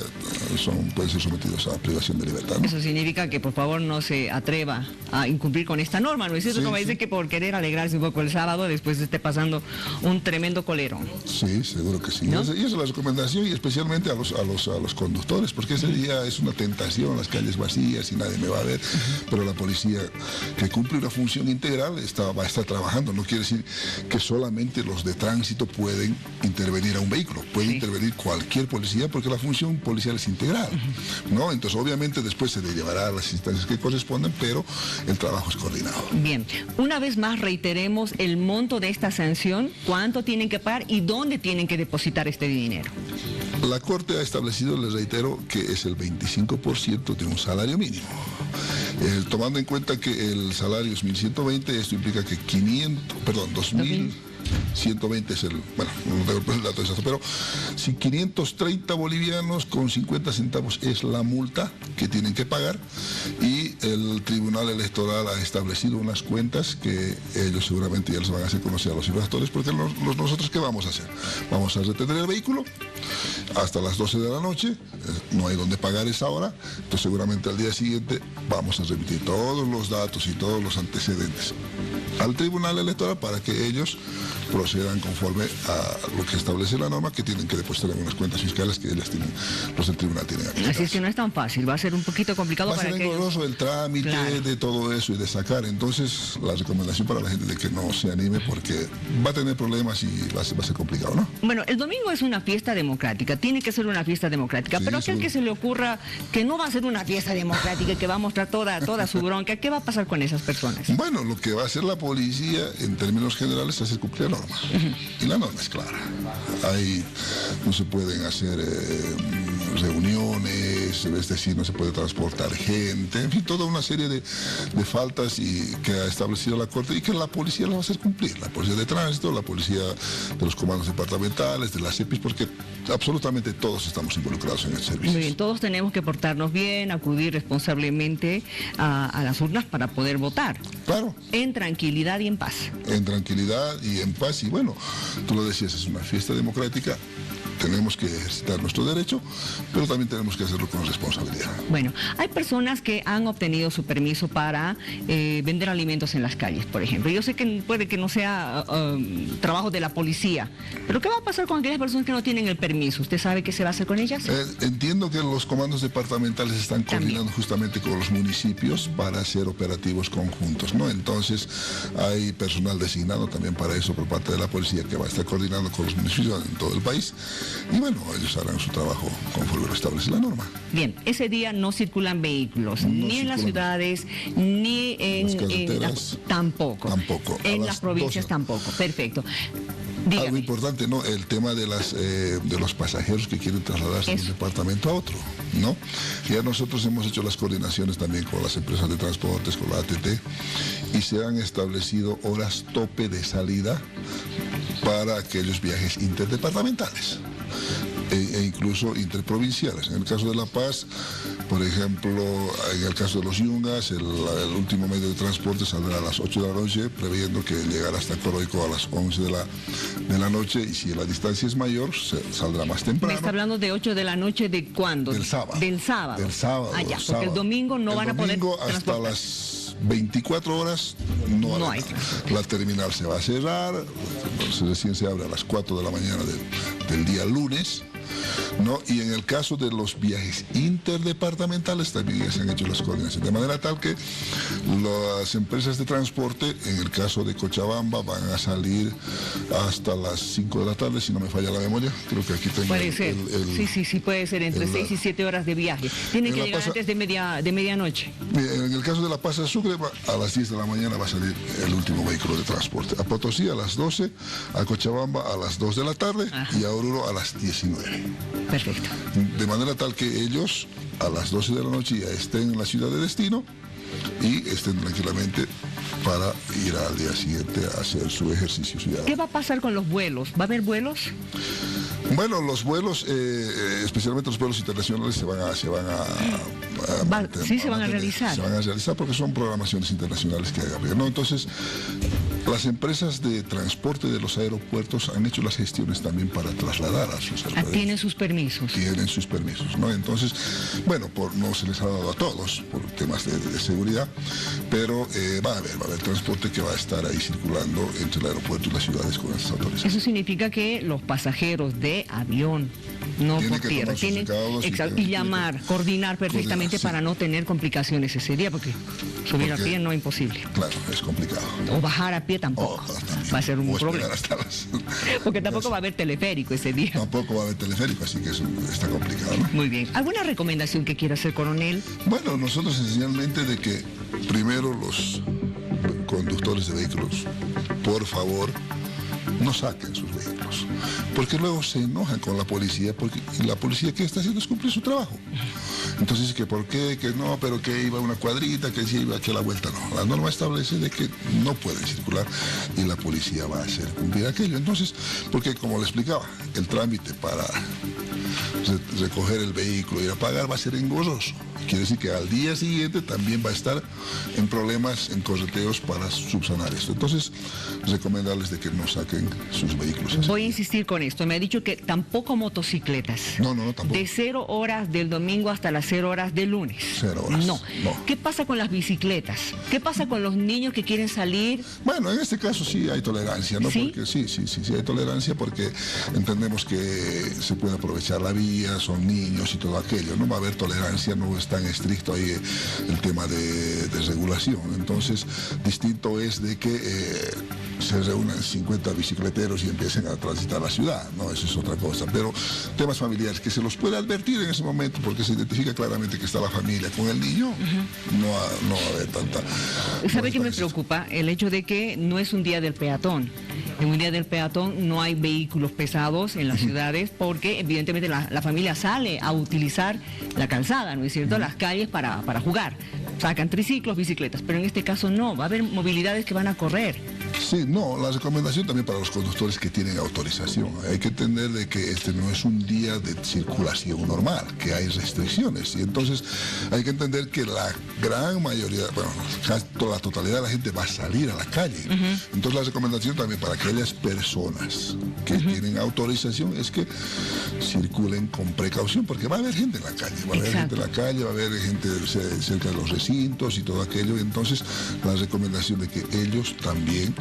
pueden ser sometidos a privación de libertad, ¿no? Eso significa que por favor no se atreva a incumplir con esta norma, ¿no es cierto? Como dice que por querer alegrarse un poco el sábado, después esté pasando un tremendo colero. Sí, seguro que sí. ¿No? Y esa es la recomendación, y especialmente a los conductores, porque ese día es una tentación, las calles vacías y nadie me va a ver, pero la policía que cumple una función integral va a estar trabajando. No quiere decir que solamente los de tránsito pueden intervenir a un vehículo, puede intervenir cualquier policía, porque la función policial es integral, ¿no? Entonces obviamente después se le llevará a las instancias que corresponden, pero el trabajo es coordinado. Bien, una vez más reiteremos el monto de esta sanción, cuánto tienen que pagar y dónde tienen que depositar este dinero. La Corte ha establecido, les reitero, que es el 25% de un salario mínimo. Tomando en cuenta que el salario es 1.120, esto implica que 2.120 es bueno, no tengo el dato exacto, pero si 530 bolivianos con 50 centavos es la multa que tienen que pagar, y el Tribunal Electoral ha establecido unas cuentas que ellos seguramente ya les van a hacer conocer a los infractores, porque nosotros ¿qué vamos a hacer? Vamos a retener el vehículo hasta las 12 de la noche, no hay donde pagar esa hora, entonces seguramente al día siguiente vamos a remitir todos los datos y todos los antecedentes al Tribunal Electoral para que ellos procedan conforme a lo que establece la norma, que tienen que depositar en unas cuentas fiscales que ellas tienen, los del tribunal tienen aquí. Así es que no es tan fácil, va a ser un poquito complicado para que... Va a ser engorroso el trámite de todo eso y de sacar, entonces la recomendación para la gente de que no se anime, porque va a tener problemas y va a ser complicado, ¿no? Bueno, el domingo es una fiesta democrática, tiene que ser una fiesta democrática, pero aquel que se le ocurra que no va a ser una fiesta democrática, que va a mostrar toda su bronca, ¿qué va a pasar con esas personas? Bueno, lo que va a hacer la policía en términos generales es hacer cumplir la norma. Y la norma es clara. Ahí no se pueden hacer reuniones, es decir, no se puede transportar gente, en fin, toda una serie de faltas que ha establecido la Corte y que la policía las va a hacer cumplir. La policía de tránsito, la policía de los comandos departamentales, de las EPIs, porque absolutamente todos estamos involucrados en el servicio. Muy bien, todos tenemos que portarnos bien, acudir responsablemente a las urnas para poder votar. Claro. En tranquilidad y en paz. En tranquilidad y en paz, y bueno, tú lo decías, es una fiesta democrática. Tenemos que ejercitar nuestro derecho, pero también tenemos que hacerlo con responsabilidad. Bueno, hay personas que han obtenido su permiso para vender alimentos en las calles, por ejemplo. Yo sé que puede que no sea trabajo de la policía, pero ¿qué va a pasar con aquellas personas que no tienen el permiso? ¿Usted sabe qué se va a hacer con ellas? Entiendo que los comandos departamentales están coordinando justamente con los municipios para hacer operativos conjuntos, ¿no? Entonces hay personal designado también para eso por parte de la policía, que va a estar coordinando con los municipios en todo el país. Y bueno, ellos harán su trabajo conforme lo establece la norma. Bien, ese día no circulan vehículos, ni en las ciudades, ni en las carreteras, tampoco. En las provincias 12. Tampoco. Perfecto. Dígame. Algo importante, ¿no? El tema de los pasajeros que quieren trasladarse de un departamento a otro, ¿no? Ya nosotros hemos hecho las coordinaciones también con las empresas de transportes, con la ATT, y se han establecido horas tope de salida para aquellos viajes interdepartamentales e incluso interprovinciales. En el caso de La Paz, por ejemplo, en el caso de los Yungas, el último medio de transporte saldrá a las 8 de la noche, previendo que llegará hasta Coroico a las 11 de la noche, y si la distancia es mayor, saldrá más temprano. ¿Me está hablando de 8 de la noche de cuándo? Del sábado. Del sábado. Del sábado. Ah, ya, porque el domingo no van a poder hasta las 24 horas no hay. La terminal se va a cerrar, recién se abre a las 4 de la mañana del día lunes, ¿no? Y en el caso de los viajes interdepartamentales también ya se han hecho las coordinaciones, de manera tal que las empresas de transporte, en el caso de Cochabamba, van a salir hasta las 5 de la tarde, si no me falla la memoria. Creo que aquí tengo puede ser. Sí, puede ser entre 6 y 7 horas de viaje. Tienen que llegar antes de medianoche. En el caso de La Paz a Sucre, a las 10 de la mañana va a salir el último vehículo de transporte. A Potosí a las 12, a Cochabamba a las 2 de la tarde. Ajá. Y a Oruro a las 19. Perfecto. De manera tal que ellos a las 12 de la noche ya estén en la ciudad de destino y estén tranquilamente para ir al día siguiente a hacer su ejercicio ciudadano. ¿Qué va a pasar con los vuelos? ¿Va a haber vuelos? Bueno, los vuelos, especialmente los vuelos internacionales, se van a realizar. Se van a realizar porque son programaciones internacionales que hay, ¿no? Entonces, Las empresas de transporte de los aeropuertos han hecho las gestiones también para trasladar a sus aeropuertos. Tienen sus permisos. Tienen sus permisos, ¿no? Entonces, bueno, no se les ha dado a todos por temas de seguridad, pero va a haber transporte que va a estar ahí circulando entre el aeropuerto y las ciudades con estas autorizaciones. Eso significa que los pasajeros de avión, no por tierra, tienen y llamar, coordinar perfectamente para no tener complicaciones ese día, porque subir a pie no es imposible. Claro, es complicado. O bajar a pie tampoco. Va a ser un problema. Porque tampoco va a haber teleférico ese día. Tampoco va a haber teleférico, así que eso está complicado, ¿no? Muy bien. ¿Alguna recomendación que quiera hacer, coronel? Bueno, nosotros esencialmente de que primero los conductores de vehículos, por favor, no saquen sus vehículos, porque luego se enojan con la policía, porque la policía ¿qué está haciendo? Es cumplir su trabajo. Entonces, que por qué, que no, pero que iba una cuadrita, que sí iba aquí a la vuelta, no. La norma establece de que no pueden circular y la policía va a hacer cumplir aquello. Entonces, porque como le explicaba, el trámite para recoger el vehículo y ir a pagar va a ser engorroso. Quiere decir que al día siguiente también va a estar en problemas, en correteos para subsanar esto. Entonces, recomendarles de que no saquen sus vehículos. Voy a insistir con esto. Me ha dicho que tampoco motocicletas. No, tampoco. De 0 horas del domingo hasta las 0 horas del lunes. 0 horas. No. ¿Qué pasa con las bicicletas? ¿Qué pasa con los niños que quieren salir? Bueno, en este caso sí hay tolerancia, ¿no? ¿Sí? Porque sí hay tolerancia porque entendemos que se puede aprovechar la vía, son niños y todo aquello. No va a haber tolerancia, no es tan estricto ahí el tema de regulación. Entonces, distinto es de que se reúnan 50 bicicleteros y empiecen a transitar la ciudad, ¿no? Eso es otra cosa. Pero temas familiares que se los puede advertir en ese momento porque se identifica claramente que está la familia con el niño, no va a haber tanta... ¿Sabe qué me preocupa? El hecho de que no es un día del peatón. En un día del peatón no hay vehículos pesados en las ciudades porque evidentemente la familia sale a utilizar la calzada, ¿no es cierto? Las calles para jugar. Sacan triciclos, bicicletas, pero en este caso no, va a haber movilidades que van a correr. Sí, no, la recomendación también para los conductores que tienen autorización. Hay que entender de que este no es un día de circulación normal, que hay restricciones. Y entonces hay que entender que la gran mayoría, bueno, la totalidad de la gente va a salir a la calle. Entonces la recomendación también para aquellas personas que tienen autorización es que circulen con precaución, porque va a haber gente en la calle, va a haber gente en la calle, va a haber gente cerca de los recintos y todo aquello. Entonces la recomendación de que ellos también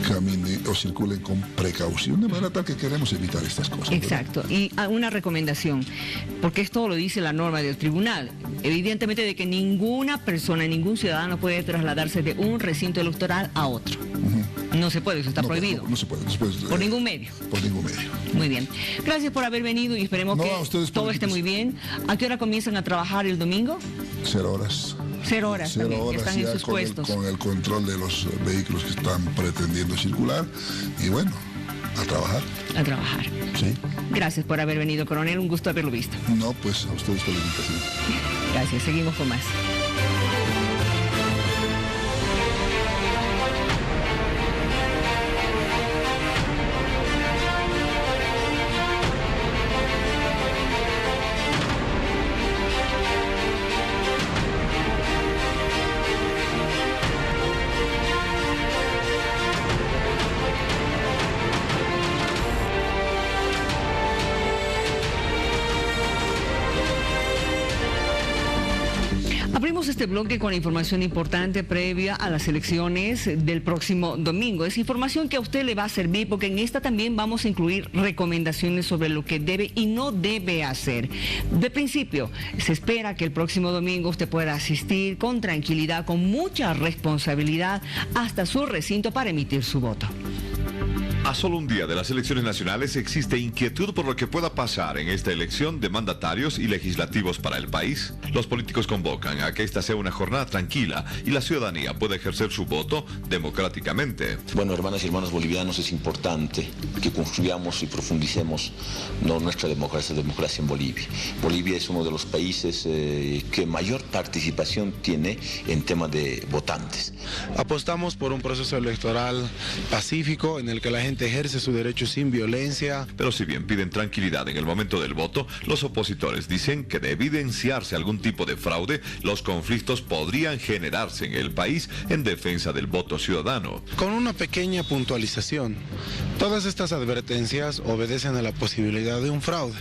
caminen o circulen con precaución, de manera tal que queremos evitar estas cosas. Exacto. ¿Verdad? Y una recomendación, porque esto lo dice la norma del tribunal, evidentemente de que ninguna persona, ningún ciudadano puede trasladarse de un recinto electoral a otro. No se puede, eso está prohibido. No se puede. Por ningún medio. Por ningún medio. Muy bien. Gracias por haber venido y esperemos que todo esté muy bien. ¿A qué hora comienzan a trabajar el domingo? 0 horas. 0 horas. 0 también. horas Están en sus con puestos. Con el control de los vehículos que están pretendiendo circular. Y bueno, a trabajar. A trabajar. Sí. Gracias por haber venido, coronel. Un gusto haberlo visto. No, pues a ustedes por la invitación. Gracias. Seguimos con más. Abrimos este bloque con información importante previa a las elecciones del próximo domingo. Es información que a usted le va a servir porque en esta también vamos a incluir recomendaciones sobre lo que debe y no debe hacer. De principio, se espera que el próximo domingo usted pueda asistir con tranquilidad, con mucha responsabilidad hasta su recinto para emitir su voto. A solo un día de las elecciones nacionales existe inquietud por lo que pueda pasar en esta elección de mandatarios y legislativos para el país. Los políticos convocan a que esta sea una jornada tranquila y la ciudadanía pueda ejercer su voto democráticamente. Bueno, hermanas y hermanos bolivianos, es importante que construyamos y profundicemos nuestra democracia en Bolivia. Bolivia es uno de los países que mayor participación tiene en tema de votantes. Apostamos por un proceso electoral pacífico en el que la gente gente ejerce su derecho sin violencia. Pero si bien piden tranquilidad en el momento del voto, los opositores dicen que de evidenciarse algún tipo de fraude, los conflictos podrían generarse en el país en defensa del voto ciudadano. Con una pequeña puntualización, todas estas advertencias obedecen a la posibilidad de un fraude.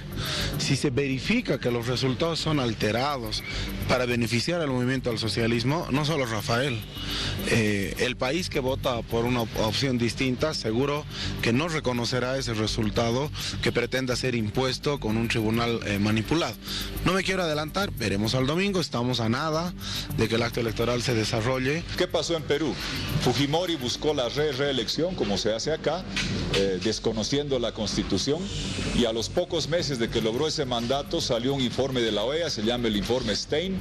Si se verifica que los resultados son alterados para beneficiar al movimiento al socialismo, no solo Rafael, el país que vota por una opción distinta seguro que no reconocerá ese resultado que pretenda ser impuesto con un tribunal manipulado. No me quiero adelantar, veremos al domingo, estamos a nada de que el acto electoral se desarrolle. ¿Qué pasó en Perú? Fujimori buscó la reelección, como se hace acá, desconociendo la Constitución, y a los pocos meses de que logró ese mandato salió un informe de la OEA, se llama el informe Stein,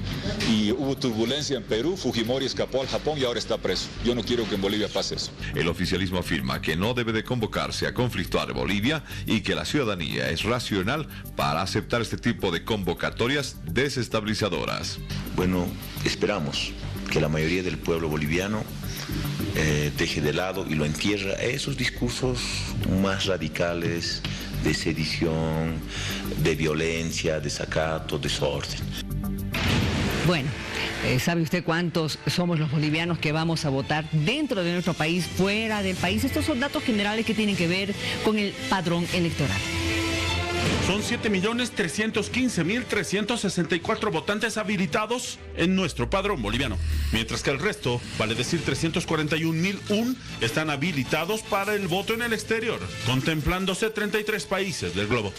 y hubo turbulencia en Perú, Fujimori escapó al Japón y ahora está preso. Yo no quiero que en Bolivia pase eso. El oficialismo afirma que no debe de convocarse a conflictuar Bolivia y que la ciudadanía es racional para aceptar este tipo de convocatorias desestabilizadoras. Bueno, esperamos que la mayoría del pueblo boliviano deje de lado y lo entierra esos discursos más radicales de sedición, de violencia, desacato, desorden. Bueno, ¿sabe usted cuántos somos los bolivianos que vamos a votar dentro de nuestro país, fuera del país? Estos son datos generales que tienen que ver con el padrón electoral. Son 7.315.364 votantes habilitados en nuestro padrón boliviano, mientras que el resto, vale decir 341.001, están habilitados para el voto en el exterior, contemplándose 33 países del globo.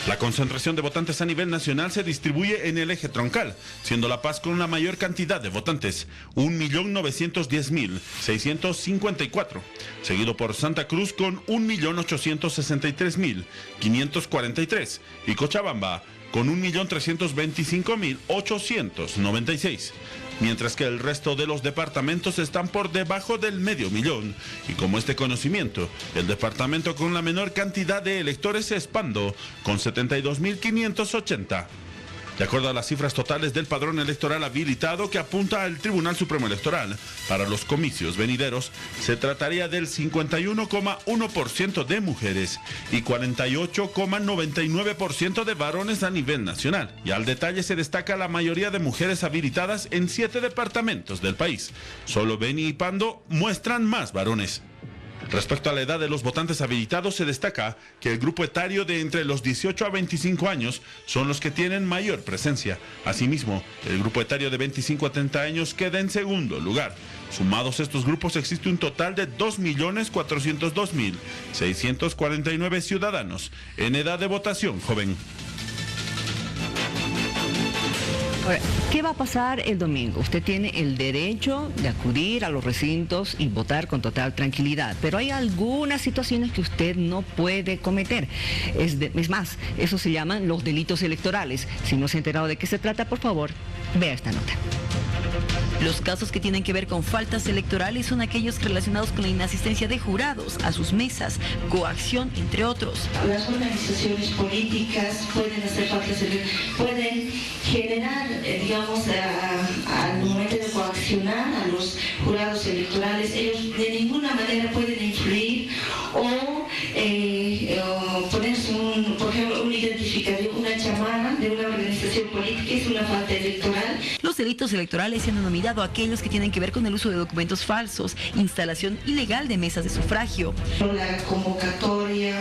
La concentración de votantes a nivel nacional se distribuye en el eje troncal, siendo La Paz con la mayor cantidad de votantes, 1.910.654, seguido por Santa Cruz con 1.863.543 y Cochabamba con 1.325.896, mientras que el resto de los departamentos están por debajo del 500.000, y como este conocimiento, el departamento con la menor cantidad de electores es Pando, con 72.580. De acuerdo a las cifras totales del padrón electoral habilitado que apunta al Tribunal Supremo Electoral, para los comicios venideros se trataría del 51,1% de mujeres y 48,99% de varones a nivel nacional. Y al detalle se destaca la mayoría de mujeres habilitadas en 7 departamentos del país. Solo Beni y Pando muestran más varones. Respecto a la edad de los votantes habilitados, se destaca que el grupo etario de entre los 18 a 25 años son los que tienen mayor presencia. Asimismo, el grupo etario de 25 a 30 años queda en segundo lugar. Sumados estos grupos, existe un total de 2.402.649 ciudadanos en edad de votación joven. Ahora, ¿qué va a pasar el domingo? Usted tiene el derecho de acudir a los recintos y votar con total tranquilidad, pero hay algunas situaciones que usted no puede cometer. Es más, eso se llaman los delitos electorales. Si no se ha enterado de qué se trata, por favor, vea esta nota. Los casos que tienen que ver con faltas electorales son aquellos relacionados con la inasistencia de jurados a sus mesas, coacción, entre otros. Las organizaciones políticas pueden hacer faltas electorales, pueden generar, al momento de coaccionar a los jurados electorales, ellos de ninguna manera pueden influir o ponerse por ejemplo, un identificador, una chamana de una organización política es una falta electoral. Los delitos electorales se han denominado aquellos que tienen que ver con el uso de documentos falsos, instalación ilegal de mesas de sufragio. La convocatoria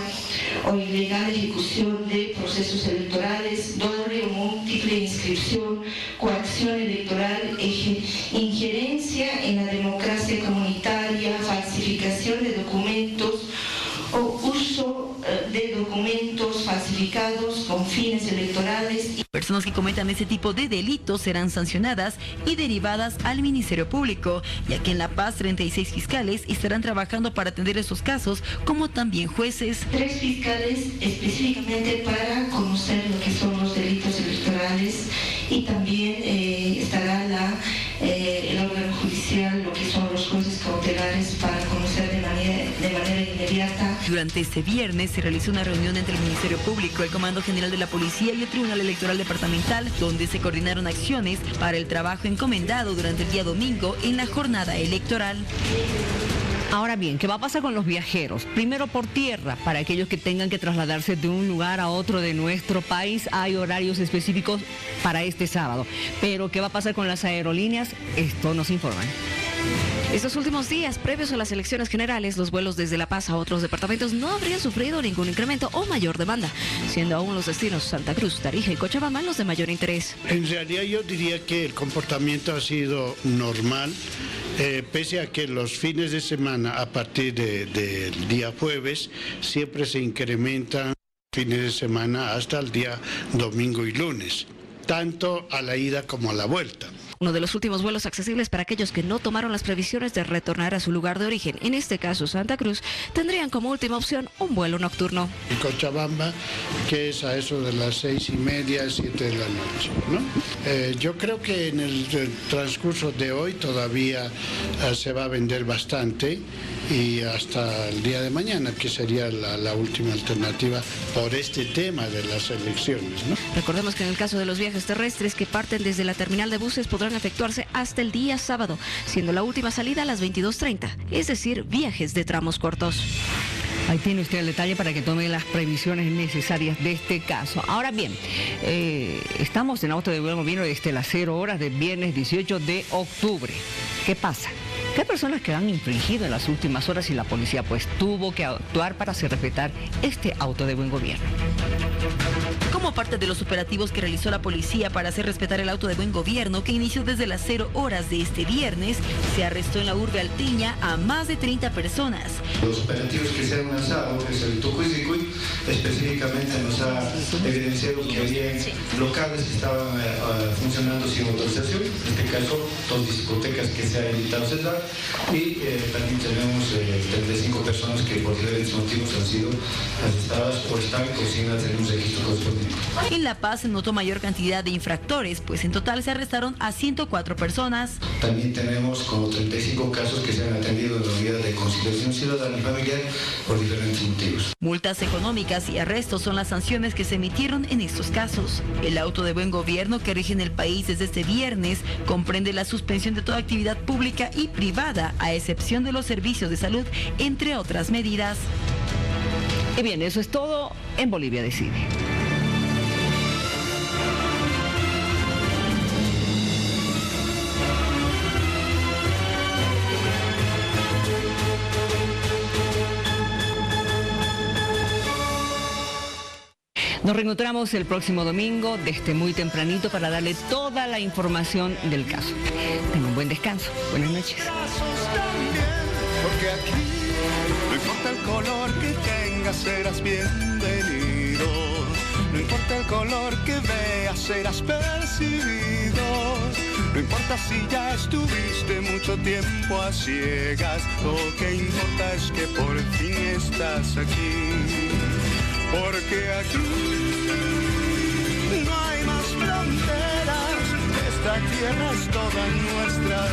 o ilegal ejecución de procesos electorales, doble o múltiple inscripción, coacción electoral, injerencia en la democracia comunitaria, falsificación de documentos o uso de documentos falsificados con fines electorales. Personas que cometan ese tipo de delitos serán sancionadas y derivadas al Ministerio Público, ya que en La Paz 36 fiscales estarán trabajando para atender esos casos, como también jueces. 3 fiscales específicamente para conocer lo que son los delitos electorales, y también estará el órgano judicial, lo que son los jueces cautelares, para conocer de manera inmediata. Durante este viernes se realizó una reunión entre el Ministerio Público, el Comando General de la Policía y el Tribunal Electoral Departamental, donde se coordinaron acciones para el trabajo encomendado durante el día domingo en la jornada electoral. Ahora bien, ¿qué va a pasar con los viajeros? Primero por tierra, para aquellos que tengan que trasladarse de un lugar a otro de nuestro país, hay horarios específicos para este sábado. Pero ¿qué va a pasar con las aerolíneas? Esto nos informan. Estos últimos días, previos a las elecciones generales, los vuelos desde La Paz a otros departamentos no habrían sufrido ningún incremento o mayor demanda, siendo aún los destinos Santa Cruz, Tarija y Cochabamba los de mayor interés. En realidad yo diría que el comportamiento ha sido normal. Pese a que los fines de semana a partir del día jueves siempre se incrementan fines de semana hasta el día domingo y lunes, tanto a la ida como a la vuelta. Uno de los últimos vuelos accesibles para aquellos que no tomaron las previsiones de retornar a su lugar de origen, en este caso Santa Cruz, tendrían como última opción un vuelo nocturno. Y Cochabamba, que es a eso de las 6:30, 7 de la noche, ¿no? Yo creo que en el transcurso de hoy todavía se va a vender bastante y hasta el día de mañana, que sería la última alternativa por este tema de las elecciones, ¿no? Recordemos que en el caso de los viajes terrestres que parten desde la terminal de buses podrán efectuarse hasta el día sábado, siendo la última salida a las 22:30, es decir, viajes de tramos cortos. Ahí tiene usted el detalle para que tome las previsiones necesarias de este caso. Ahora bien, estamos en auto de buen gobierno desde las 0 horas del viernes 18 de octubre. ¿Qué pasa? Que hay personas que han infringido en las últimas horas y la policía pues tuvo que actuar para hacer respetar este auto de buen gobierno. Como parte de los operativos que realizó la policía para hacer respetar el auto de buen gobierno, que inició desde las 0 horas de este viernes, se arrestó en la urbe Altiña a más de 30 personas. Los operativos que se han lanzado, que es el Tucuy, específicamente nos ha evidenciado que había locales que estaban funcionando sin autorización, en este caso 2 discotecas que se ha evitado cerrar y también tenemos 35 personas que por diferentes motivos han sido arrestadas o están consignadas en un registro correspondiente. En La Paz se notó mayor cantidad de infractores, pues en total se arrestaron a 104 personas. También tenemos como 35 casos que se han atendido en la unidad de conciliación ciudadana y familiar por diferentes motivos. Multas económicas y arrestos son las sanciones que se emitieron en estos casos. El auto de buen gobierno que rige en el país desde este viernes comprende la suspensión de toda actividad pública y privada, a excepción de los servicios de salud, entre otras medidas. Y bien, eso es todo en Bolivia Decide. Nos reencontramos el próximo domingo desde muy tempranito para darle toda la información del caso. Tengan un buen descanso. Buenas noches. Porque aquí no importa el color que tengas, serás bienvenido. No importa el color que veas, serás percibido. No importa si ya estuviste mucho tiempo a ciegas. Lo que importa es que por fin estás aquí. Porque aquí no hay más fronteras. Esta tierra es toda nuestra.